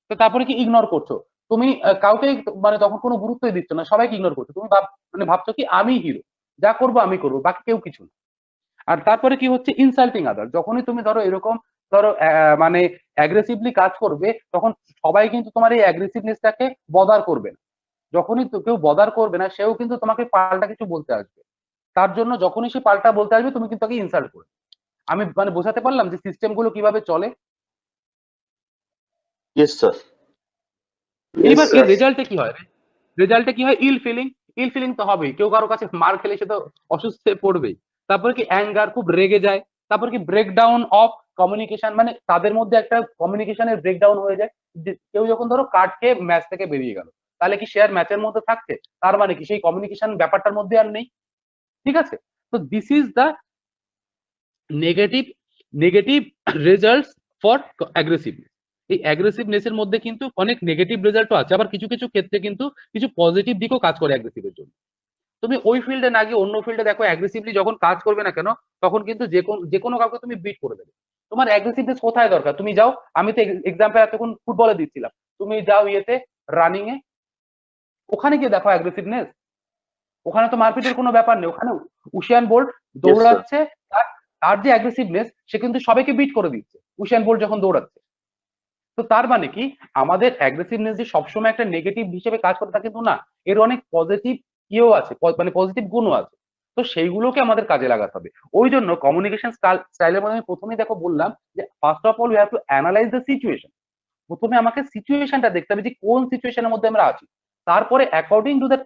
তো তারপরে কি, ইগনোর করছো তুমি, কাউকে মানে তখন কোনো গুরুত্বই দিচ্ছ না, সবাইকে ইগনোর করছো, তুমি মানে ভাবছো কি আমি হিরো, যা করবো আমি করবো, বাকি কেউ কিছু না। আর তারপরে কি হচ্ছে, ইনসাল্টিং আদার, যখনই তুমি ধরো এরকম ধরো মানে অ্যাগ্রেসিভলি কাজ করবে, তখন সবাই কিন্তু তোমার এই অ্যাগ্রেসিভনেসটাকে বদার করবে না। যখনই কেউ বদার করবে না, সেও কিন্তু তোমাকে পাল্টা কিছু বলতে আসবে, তার জন্য যখনই সে পাল্টা বলতে আসবে তুমি কিন্তু তাকে ইনসাল্ট করবে। আমি মানে বোঝাতে পারলাম যে সিস্টেম গুলো কিভাবে চলে? Yes, sir. এইবার এর রেজাল্টে কি হয়, রেজাল্টে কি হয়, ইল ফিলিং, ইল ফিলিং তো হবেই, কেউ কারো কাছে মার খেলে সে তো অসুস্থ হয়ে পড়বেই। তারপরে কি, অ্যাঙ্গার, খুব রেগে যায়। তারপর কি, ব্রেকডাউন অফ কমিউনিকেশন, মানে তাদের মধ্যে একটা কমিউনিকেশনের ব্রেকডাউন হয়ে যায়। যে কেউ যখন ধরো কার্ড খেয়ে ম্যাচ থেকে বেরিয়ে গেল, তাহলে কি সে আর ম্যাচের মধ্যে থাকছে? তার মানে কি সেই কমিউনিকেশন ব্যাপারটার মধ্যে আর নেই। ঠিক আছে, তো this is the negative negative results for aggressiveness. এই অ্যাগ্রেসিভনেস এর মধ্যে কিন্তু অনেক নেগেটিভ রেজাল্টও আছে, আবার কিছু কিছু ক্ষেত্রে কিন্তু কিছু পজিটিভ দিকও কাজ করে অ্যাগ্রেসিভের জন্য। তুমি ওই ফিল্ডে না গিয়ে অন্য ফিল্ডে দেখো, অ্যাগ্রেসিভলি যখন কাজ করবে না কেন, তখন কিন্তু যে কোনো কাউকে তুমি বিট করে দেবে। তোমার অ্যাগ্রেসিভনেস কোথায় দরকার, তুমি যাও, আমি তো এক্সাম্পল এতক্ষণ ফুটবলে দিচ্ছিলাম, তুমি যাও ইয়েতে রানিং এ, ওখানে গিয়ে দেখো অ্যাগ্রেসিভনেস, ওখানে তো মারপিটের কোনো ব্যাপার নেই, ওখানে উসেন বোল্ট দৌড়াচ্ছে, তার যে অ্যাগ্রেসিভনেস সে কিন্তু সবাইকে বিট করে দিচ্ছে উসেন বোল্ট যখন দৌড়াচ্ছে। তো তার মানে কি, আমাদের অ্যাগ্রেসিভনেস যে সবসময় একটা নেগেটিভ হিসেবে কাজ করে তা কিন্তু না, এর অনেক পজিটিভ ইয়েও আছে, মানে পজিটিভ গুণও আছে। তো সেইগুলোকে আমাদের কাজে লাগাতে হবে। ওই জন্য কমিউনিকেশন স্টাইলের মধ্যে আমি প্রথমেই দেখো বললাম যে first of all you have to analyse the situation. প্রথমে আমাকে সিচুয়েশনটা দেখতে হবে যে কোন সিচুয়েশনের মধ্যে আমরা আছি, তারপরে according to that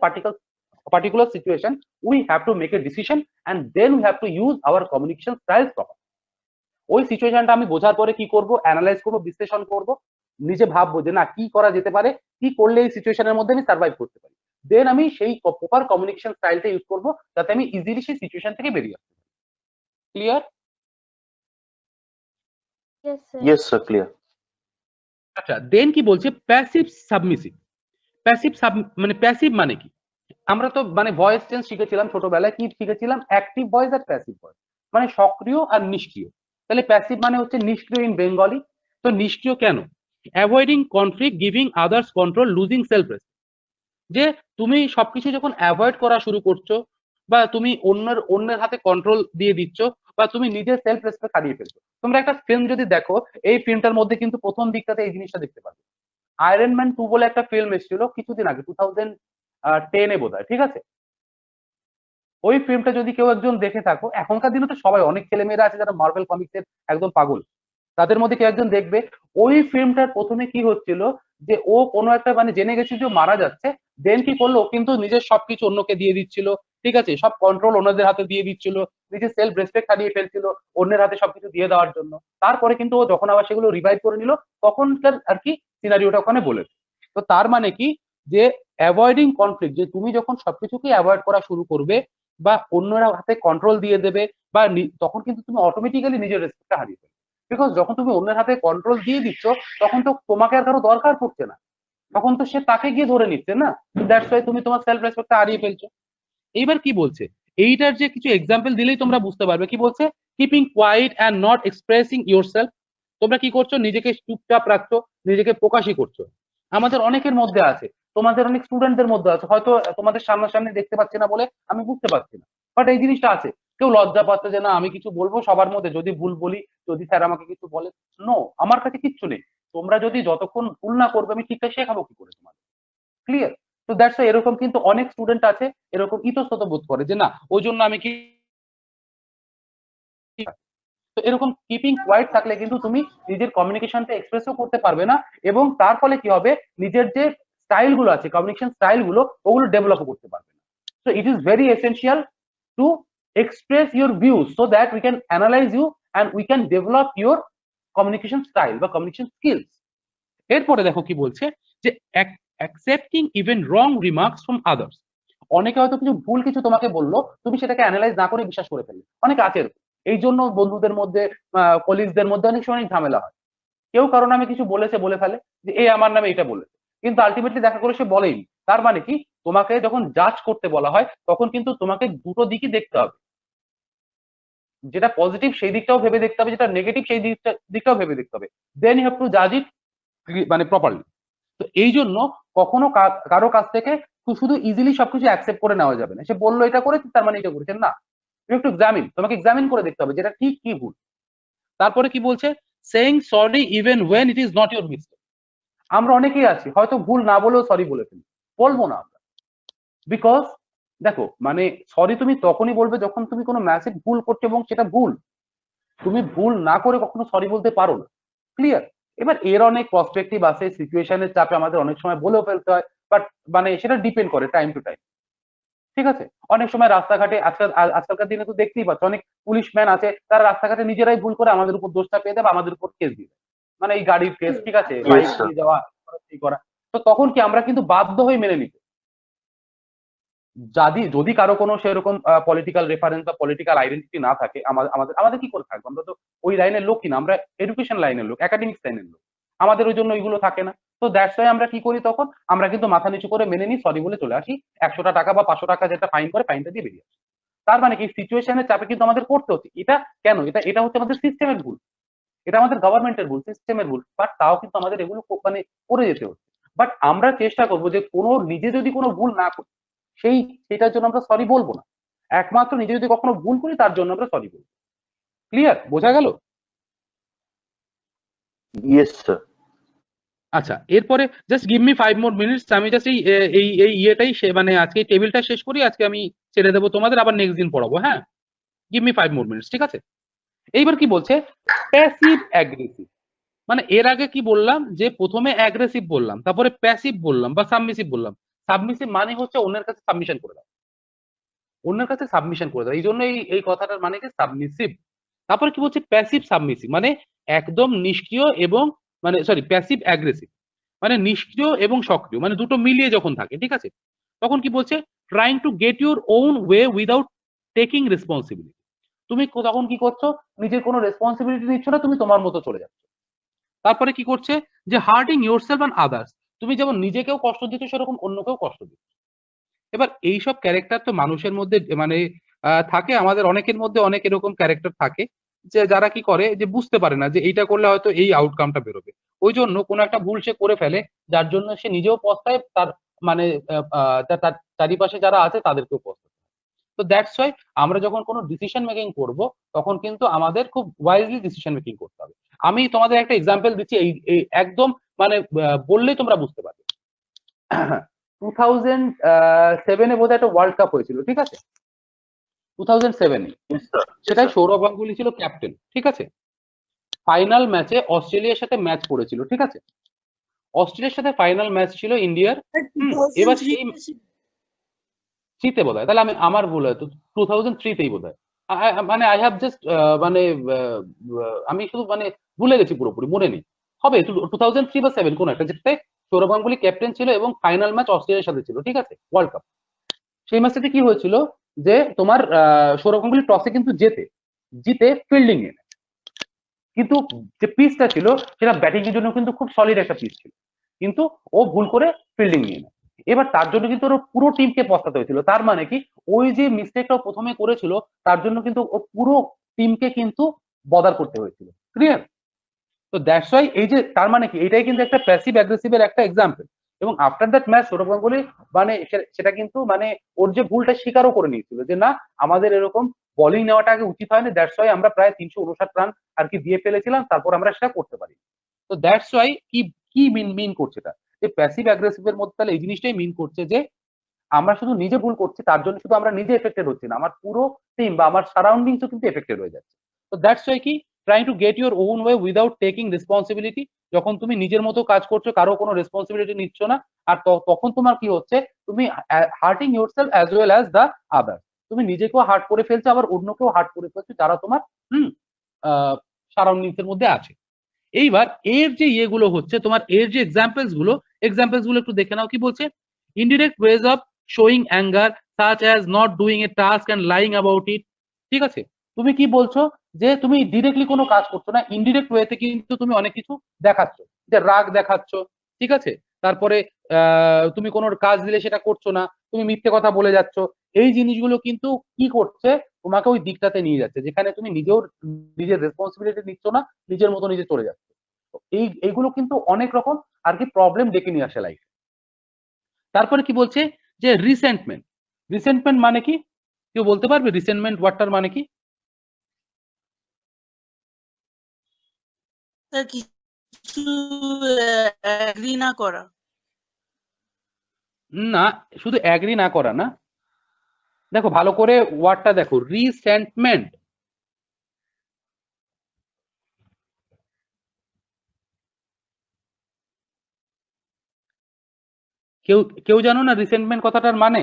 particular situation we have to make a decision and then we have to use our communication styles proper. ওই সিচুয়েশনটা আমি বোঝার পরে কি করব, অ্যানালাইজ করব, বিশ্লেষণ করব, নিজে ভাববো যে না কি করা যেতে পারে, কি করলে এই সিচুয়েশনের মধ্যে আমি সার্ভাইভ করতে পারি, দেন আমি সেই প্রপার কমিউনিকেশন স্টাইলটা ইউজ করব যাতে আমি ইজিলি সেই সিচুয়েশন থেকে বেরিয়ে আসতে পারি। Clear? Yes, sir. Yes, sir. Clear. আচ্ছা, দেন কি বলছে, প্যাসিভ সাবমিসিভ। মানে প্যাসিভ মানে কি, আমরা তো মানে ভয়েস চেঞ্জ শিখেছিলাম ছোটবেলায়, কি শিখেছিলাম, অ্যাক্টিভ ভয়েস আর প্যাসিভ ভয়েস, মানে সক্রিয় আর নিষ্ক্রিয়। তাহলে প্যাসিভ মানে হচ্ছে নিষ্ক্রিয় ইন বেঙ্গলি। তো নিষ্ক্রিয় কেন, avoiding conflict, giving others control, losing self respect. যে তুমি সবকিছু যখন অ্যাভয়েড করা শুরু করছো, বা তুমি অন্যের হাতে কন্ট্রোল দিয়ে দিচ্ছ, বা তুমি নিজের সেলফ রেসপেক্ট হারিয়ে ফেলছো। তোমরা একটা ফিল্ম যদি দেখো, এই ফিল্মটার মধ্যে কিন্তু প্রথম দিকটাতে এই জিনিসটা দেখতে পাবে। আয়রন ম্যান 2 বলে একটা ফিল্ম এসেছিল কিছুদিন আগে, 2010-এ বোধহয়, ঠিক আছে? ওই ফিল্মটা যদি কেউ একজন দেখে থাকো, এখনকার দিনে তো সবাই, অনেক ছেলেমেয়েরা আছে যারা মার্ভেল কমিক্সের একদম পাগল, তাদের মধ্যে কেউ একজন দেখবে। ওই ফিল্মটার প্রথমে কি হচ্ছিল, যে ও কোনো একটা মানে জেনে গেছে যে মারা যাচ্ছে, দেন কি করলো, ও কিন্তু নিজের সবকিছু অন্যকে দিয়ে দিচ্ছিল, ঠিক আছে, সব কন্ট্রোল অন্যদের হাতে দিয়ে দিচ্ছিল, নিজের সেলফ রেসপেক্ট হারিয়ে ফেলছিল অন্যের হাতে সবকিছু দিয়ে দেওয়ার জন্য। তারপরে কিন্তু ও যখন আবার সেগুলো রিভাইভ করে নিল, তখনকার আর কি সিনারিওটা ওখানে বলেছে। তো তার মানে কি, যে অ্যাভয়েডিং কনফ্লিক্ট, যে তুমি যখন সবকিছুকে অ্যাভয়েড করা শুরু করবে বা অন্যরা হাতে কন্ট্রোল দিয়ে দেবে, বা তখন কিন্তু তুমি অটোমেটিক্যালি নিজের রেসপেক্টটা হারিয়ে ফেলবে। বিকজ যখন তুমি অন্যের হাতে কন্ট্রোল দিয়ে দিচ্ছ, তখন তো তোমাকে আর কারো দরকার পড়ছে না, তখন তো সে তাকে গিয়ে ধরে নিচ্ছে না, দ্যাটস ওয়াই তুমি তোমার সেলফ রেসপেক্টটা হারিয়ে ফেলছো। এইবার কি বলছে, এইটার যে কিছু এক্সাম্পল দিলেই তোমরা বুঝতে পারবে। কি বলছে, keeping quiet and not expressing your self. তোমরা কি করছো, নিজেকে চুপচাপ রাখছো, নিজেকে প্রকাশই করছো। আমাদের অনেকের মধ্যে আছে, তোমাদের অনেক স্টুডেন্টদের মধ্যে আছে, হয়তো তোমাদের সামনাসামনি দেখতে পাচ্ছি না বলে আমি বুঝতে পারছি না, বাট এই জিনিসটা আছে। কেউ লজ্জা পাচ্ছে যে না আমি কিছু বলবো সবার মধ্যে, যদি ভুল বলি, যদি স্যার আমাকে কিছু বলে, নো, আমার কাছে কিচ্ছু নেই। তোমরা যদি যতক্ষণ ভুল না করবে আমি ঠিকঠাক শেখাবো কি করে তোমাদের? ক্লিয়ার? তো দ্যাটস এরকম কিন্তু অনেক স্টুডেন্ট আছে এরকম ইতস্তত বোধ করে যে না ওই জন্য আমি কি, তো এরকম কিপিং কোয়াইট থাকলে কিন্তু তুমি নিজের কমিউনিকেশনটা এক্সপ্রেসও করতে পারবে না, এবং তার ফলে কি হবে, নিজের যে স্টাইল গুলো আছে, কমিউনিকেশন স্টাইল গুলো, ওগুলো ডেভেলপও করতে পারবে না। So it is very essential টু express your views so that we can analyze you and we can develop your communication style বা communication skills। এরপরে দেখো কি বলছে যে accepting even wrong remarks from others। অনেকে হয়তো কিছু ভুল কিছু তোমাকে বললো, তুমি সেটাকে অ্যানালাইজ না করে বিশ্বাস করে ফেললে, অনেক আছে এরকম। এই জন্য বন্ধুদের মধ্যে, কলিগদের মধ্যে অনেক সময় ঝামেলা হয়। কেউ কারো নামে কিছু বলেছে, বলে ফেলে যে এ আমার নামে এটা বলেছে, কিন্তু আলটিমেটলি দেখা করে সে বলেইনি। তার মানে কি, তোমাকে যখন জাজ করতে বলা হয় তখন কিন্তু তোমাকে দুটো দিকই দেখতে হবে, যেটা পজিটিভ সেই দিকটাও ভেবে দেখতে হবে, যেটা নেগেটিভ সেই দিকটাও ভেবে দেখতে হবে, দেন ইউ হ্যাভ টু জাজ ইট মানে প্রপারলি। তো এই জন্য কখনো কারো কাছ থেকে শুধু ইজিলি সবকিছু অ্যাকসেপ্ট করে নেওয়া যাবে না। সে বললো এটা করেছে তার মানে এটা করেছেন না, তুমি একটু এক্সামিন, তোমাকে এক্সামিন করে দেখতে হবে যেটা ঠিক কি ভুল। তারপরে কি বলছে, saying sorry even when it is not your mistake. আমরা অনেকেই আছি হয়তো ভুল না বলেও সরি বলে ফেলি, বলবো না আমরা, বিকজ দেখো মানে সরি তুমি তখনই বলবে যখন তুমি কোনো ম্যাসেজ ভুল করছো এবং সেটা ভুল, তুমি ভুল না করে কখনো সরি বলতে পারো না। ক্লিয়ার? এবার এর অনেক পার্সপেক্টিভ আছে, সিচুয়েশনের চাপে আমাদের অনেক সময় বলেও ফেলতে হয়, বাট মানে সেটা ডিপেন্ড করে টাইম টু টাইম। ঠিক আছে? অনেক সময় রাস্তাঘাটে আজকালকার দিনে তো দেখতেই পাচ্ছ, অনেক পুলিশম্যান আছে তারা রাস্তাঘাটে নিজেরাই ভুল করে আমাদের উপর দোষটা পেয়ে দেবে, আমাদের উপর কেস দিয়ে দেয়, মানে এই গাড়ির কেস, ঠিক আছে, বাইক Yes, sir. নিয়ে যাওয়া, এই করা। তো তখন কি আমরা কিন্তু বাধ্য হয়ে মেনে নিতে, যদি কারো কোনো সেরকম পলিটিক্যাল রেফারেন্স বা পলিটিক্যাল আইডেন্টিটি না থাকে, আমাদের কি করে থাকবো? আমরা তো ওই লাইনের লোক কিনা, আমরা এডুকেশন লাইনের লোক, একাডেমিক্স লাইনের লোক, আমাদের ওই জন্য ওইগুলো থাকে না। তো দ্যাটস ওয়াই আমরা কি করি, তখন আমরা কিন্তু মাথা নিচু করে মেনে নিই, সরি বলে চলে আসি, 100টা টাকা বা 500 টাকা যেটা ফাইন করে ফাইনটা দিয়ে বেরিয়ে আসি। তার মানে কি, সিচুয়েশনের চাপে কিন্তু আমাদের করতে হচ্ছে এটা। কেন? এটা হচ্ছে আমাদের সিস্টেমের ভুল, এটা আমাদের গভর্নমেন্টের ভুল, সিস্টেমের ভুল, বাট তাও কিন্তু আমাদের এগুলো মানে করে যেতে হচ্ছে। বাট আমরা চেষ্টা করবো যে কোনো নিজে যদি কোনো ভুল না করি সেটার জন্য আমরা সরি বলবো না, একমাত্র নিজে যদি কখনো ভুল করি তার জন্য আমরা সরি বলবো। ক্লিয়ার? বোঝা গেল? Yes, sir. আচ্ছা, এরপরে জাস্ট গিভ মি 5 মোর মিনিটস, আমি জাস্ট এই ইয়েটাই মানে আজকে টেবিলটা শেষ করি, আজকে আমি ছেড়ে দেবো তোমাদের, আবার নেক্সট দিন পড়াবো। হ্যাঁ, গিভ মি 5 মোর মিনিটস, ঠিক আছে? এইবার কি বলছে, প্যাসিভ অ্যাগ্রেসিভ। মানে এর আগে কি বললাম, যে প্রথমে অ্যাগ্রেসিভ বললাম, তারপরে প্যাসিভ বললাম বা সাবমিসিভ বললাম। সাবমিসিভ মানে হচ্ছে অন্যের কাছে সাবমিশন করে দাও, অন্যের কাছে সাবমিশন করে দাও, এই জন্য এই কথাটার মানে কি সাবমিসিভ। তারপরে কি বলছে, প্যাসিভ সাবমিসিভ, মানে একদম নিষ্ক্রিয় এবং মানে সরি প্যাসিভ অ্যাগ্রেসিভ মানে নিষ্ক্রিয় এবং সক্রিয়, মানে দুটো মিলিয়ে যখন থাকে, ঠিক আছে? তখন কি বলছে, trying to get your own way without taking responsibility. তুমি তখন কি করছো, নিজের কোনো রেসপন্সিবিলিটি নিচ্ছ না, তুমি তোমার মতো চলে যাচ্ছ। তারপরে কি করছে, যে হার্টিং ইয়োরসেলফ অ্যান্ড আদার্স, তুমি যেমন নিজেকেও কষ্ট দিচ্ছ সেরকম অন্যকেও কষ্ট দিচ্ছ। এবার এইসব ক্যারেক্টার তো মানুষের মধ্যে মানে থাকে, আমাদের অনেকের মধ্যে অনেক এরকম ক্যারেক্টার থাকে যে যারা কি করে, যে বুঝতে পারে না যে এইটা করলে হয়তো এই আউটকামটা বেরোবে, ওই জন্য কোনো একটা ভুল সে করে ফেলে, যার জন্য সে নিজেও পস্তায়, তার মানে তার চারিপাশে যারা আছে তাদেরকেও পস্তায়। তো দ্যাটস ওয়াই আমরা যখন কোনো ডিসিশন মেকিং করব তখন কিন্তু আমাদের খুব ওয়াইজলি ডিসিশন মেকিং করতে হবে। আমি তোমাদের একটা এক্সাম্পল দিচ্ছি, এই একদম মানে বললেই তোমরা বুঝতে পারবে। 2007-এ বোধহয় একটা ওয়ার্ল্ড কাপ হয়েছিল, ঠিক আছে? 2007-এ Yes, sir. সেটাই সৌরভ গাঙ্গুলি ছিল ক্যাপ্টেন, ঠিক আছে? ফাইনাল ম্যাচে অস্ট্রেলিয়ার সাথে ম্যাচ পড়েছিল, ঠিক আছে? অস্ট্রেলিয়ার সাথে ফাইনাল ম্যাচ ছিল ইন্ডিয়ার। এবার সেই 3-তে বোধ হয়, তাহলে আমার ভুল হয়তো 2003-তেই বোধ হয়, মানে আই হ্যাভ জাস্ট মানে আমি শুধু মানে ভুলে গেছি, পুরোপুরি মনে নেই, হবে 2003 বা 7 কোন একটা, যেটাতে সৌরভ গাঙ্গুলি ক্যাপ্টেন ছিল এবং ফাইনাল ম্যাচ অস্ট্রেলিয়ার সাথে ছিল, ঠিক আছে, ওয়ার্ল্ড কাপ। সেই ম্যাচটাতে কি হয়েছিল, যে তোমার সৌরভ গাঙ্গুলি টসে কিন্তু জিতে ফিল্ডিং এ, কিন্তু যে পিচটা ছিল সেটা ব্যাটিং এর জন্য কিন্তু খুব সলিড একটা পিচ ছিল, কিন্তু ও ভুল করে ফিল্ডিং নিয়ে নেয়। এবার তার জন্য কিন্তু ওর পুরো টিমকে পস্তাতে হয়েছিল। তার মানে কি, ওই যে মিস্টেকটা প্রথমে করেছিল তার জন্য কিন্তু ওর পুরো টিমকে কিন্তু বদার করতে হয়েছিল। ক্লিয়ার? তো তো দ্যাটস ওয়াই এই যে তার মানে কি এটাই কিন্তু একটা প্যাসিভ অ্যাগ্রেসিভের একটা এক্সাম্পল। এবং after that match Sourav Ganguly মানে সেটা কিন্তু মানে ওর যে ভুলটা স্বীকারও করে নিয়েছিল যে না আমাদের এরকম বোলিং নেওয়াটা আগে উচিত হয়নি, দ্যাটস ওয়াই আমরা প্রায় 359 রান আর কি দিয়ে ফেলেছিলাম, তারপর আমরা সেটা করতে পারি। তো দ্যাটস ওয়াই কি কি মিন করছে এটা, যে প্যাসিভ অ্যাগ্রেসিভের মধ্যে তাহলে এই জিনিসটাই মিন করছে যে আমরা শুধু নিজে ভুল করছি, তার জন্য শুধু আমরা নিজে এফেক্টেড হচ্ছি না, আমার পুরো টিম বা আমার সারাউন্ডিংসও কিন্তু এফেক্টেড হয়ে যাচ্ছে। তো দ্যাটস ওয়াই কি trying to get your own way without taking responsibility. যখন তুমি নিজের মতো কাজ করছো, কারো কোনো রেসপন্সিবিলিটি নিচ্ছ না, আর তখন তোমার কি হচ্ছে, তুমি hurting yourself as well as the other. তুমি নিজেকেও হার্ট করে ফেলছো, আবার অন্যকেও হার্ট করে ফেলছো যারা তোমার সারাউন্ডিংস এর মধ্যে আছে। এইবার এর যে ইয়েগুলো হচ্ছে তোমার, এর যে এক্সাম্পলস গুলো একটু দেখে নাও। কি বলছে, indirect ways of showing anger such as not doing a task and lying about it. ঠিক আছে, তুমি কি বলছো যে তুমি ডিরেক্টলি কোনো কাজ করছো না, ইনডিরেক্ট ওয়েতে কিন্তু তুমি অনেক কিছু দেখাচ্ছ, যে রাগ দেখাচ্ছ, ঠিক আছে, তারপরে তুমি কোনো কাজ দিলে সেটা করছো না, তুমি মিথ্যে কথা বলে যাচ্ছ। এই জিনিসগুলো কিন্তু কি করছে, তোমাকে ওই দিকটাতে নিয়ে যাচ্ছে যেখানে তুমি নিজেও নিজের রেসপন্সিবিলিটি নিচ্ছ না, নিজের মতো নিজে চলে যাচ্ছে। এইগুলো কিন্তু অনেক রকম আর কি প্রবলেম ডেকে নিয়ে আসে লাইফে। তারপরে কি বলছে যে রিসেন্টমেন্ট মানে কি, কেউ বলতে পারবে রিসেন্টমেন্ট ওয়ার্ডটার মানে কি? কিছু অ্যাগ্রি না করা। না, শুধু অ্যাগ্রি না করা না, দেখো ভালো করে ওয়ার্ডটা দেখো, রিসেন্টমেন্ট। কেউ কেউ জানো না রিসেন্টমেন্ট কথাটার মানে?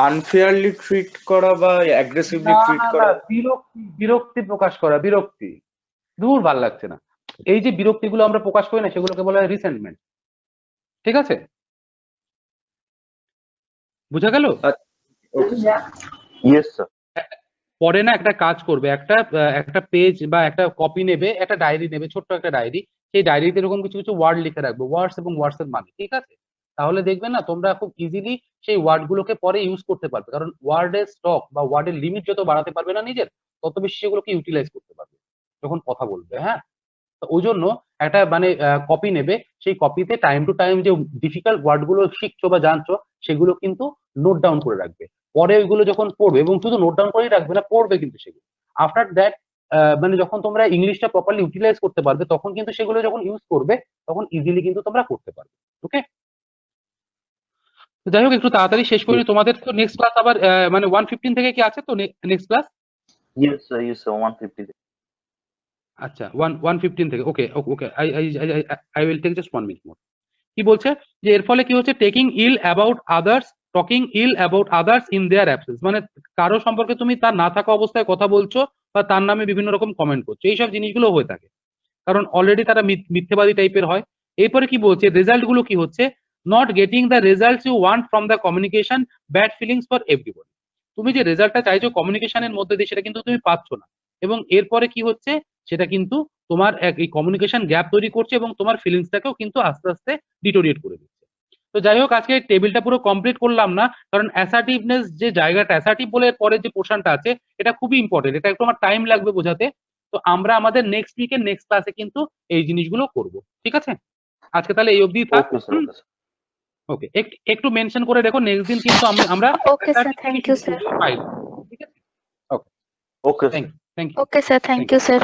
আনফেয়ারলি ট্রিট করা বা অ্যাগ্রেসিভলি ট্রিট করা। বিরক্তি প্রকাশ করা, বিরক্তি, দূর ভাল লাগছে না, এই যে বিরক্তিগুলো আমরা প্রকাশ করি না, সেগুলোকে বলা হয় রিসেন্টমেন্ট। ঠিক আছে, বুঝা গেল? Yes sir. পরে না একটা কাজ করবে, একটা পেজ বা একটা কপি নেবে, একটা ডায়েরি নেবে, ছোট্ট একটা ডায়েরি, সেই ডায়েরিতে এরকম কিছু কিছু ওয়ার্ড লিখে রাখবে, ওয়ার্ডস এবং ওয়ার্ডস এর মানে। ঠিক আছে, তাহলে দেখবেন না তোমরা খুব ইজিলি সেই ওয়ার্ড গুলোকে পরে ইউজ করতে পারবে, কারণ ওয়ার্ডের স্টক বা ওয়ার্ডের লিমিট যত বাড়াতে পারবে না নিজের, তত বেশি সেগুলোকে ইউটিলাইজ করতে পারবে যখন কথা বলবে। হ্যাঁ, তো ওই জন্য একটা মানে কপি নেবে, সেই কপিতে টাইম টু টাইম যে ডিফিকাল্ট ওয়ার্ড গুলো শিখছো বা জানছো সেগুলো কিন্তু নোট ডাউন করে রাখবে। পরে ওইগুলো যখন পড়বে, এবং শুধু নোট ডাউন করেই রাখবে না, পড়বে কিন্তু সেগুলো। আফটার দ্যাট মানে যখন তোমরা ইংলিশটা প্রপারলি ইউটিলাইজ করতে পারবে, তখন কিন্তু সেগুলো যখন ইউজ করবে তখন ইজিলি কিন্তু তোমরা করতে পারবে। ওকে, যাই হোক একটু তাড়াতাড়ি শেষ করি, তোমাদের তো নেক্সট ক্লাস আবার মানে 1:15 থেকে কি আছে তো নেক্সট ক্লাস? Yes sir, 150। আচ্ছা, 1:15 থেকে। Okay okay, I will take just 1 minute more. কি বলছে যে এর ফলে কি হচ্ছে, talking ill about others in their absence, মানে কারো সম্পর্কে তুমি তার না থাকা অবস্থায় কথা বলছো বা তার নামে বিভিন্ন রকম কমেন্ট করছো, এইসব জিনিসগুলো হয়ে থাকে, কারণ অলরেডি তারা মিথ্যেবাদী টাইপের হয়। এরপরে কি বলছে, রেজাল্ট গুলো কি হচ্ছে, not getting the results you want from the communication, bad feelings for everybody. তুমি যে রেজাল্টটা চাইছো কমিউনিকেশনের মধ্যে দিয়ে, সেটা কিন্তু তুমি পাচ্ছ না, এবং এরপরে কি হচ্ছে, সেটা কিন্তু তোমার এই কমিউনিকেশন গ্যাপ তৈরি করছে এবং তোমার ফিলিংসটাকেও কিন্তু আস্তে আস্তে ডিটোরিয়েট করে দিচ্ছে। তো যাই হোক, আজকে টেবিলটা পুরো কমপ্লিট করলাম না, কারণ অ্যাসার্টিভনেস যে জায়গাটা, অ্যাসার্টিভ বলে পরে যে পোর্শনটা আছে, এটা খুবই ইম্পর্টেন্ট, এটা একটু আমার টাইম লাগবে বোঝাতে। তো আমরা আমাদের নেক্সট উইকের নেক্সট ক্লাসে কিন্তু এই জিনিসগুলো করব। ঠিক আছে, আজকে তাহলে এই অবধি থাক। Okay sir. ওকে, একটু মেনশন করে দেখো, নেক্সট দিন কিন্তু আমরা okay sir, thank you sir. ঠিক আছে, okay okay thank you. Okay sir, thank you sir.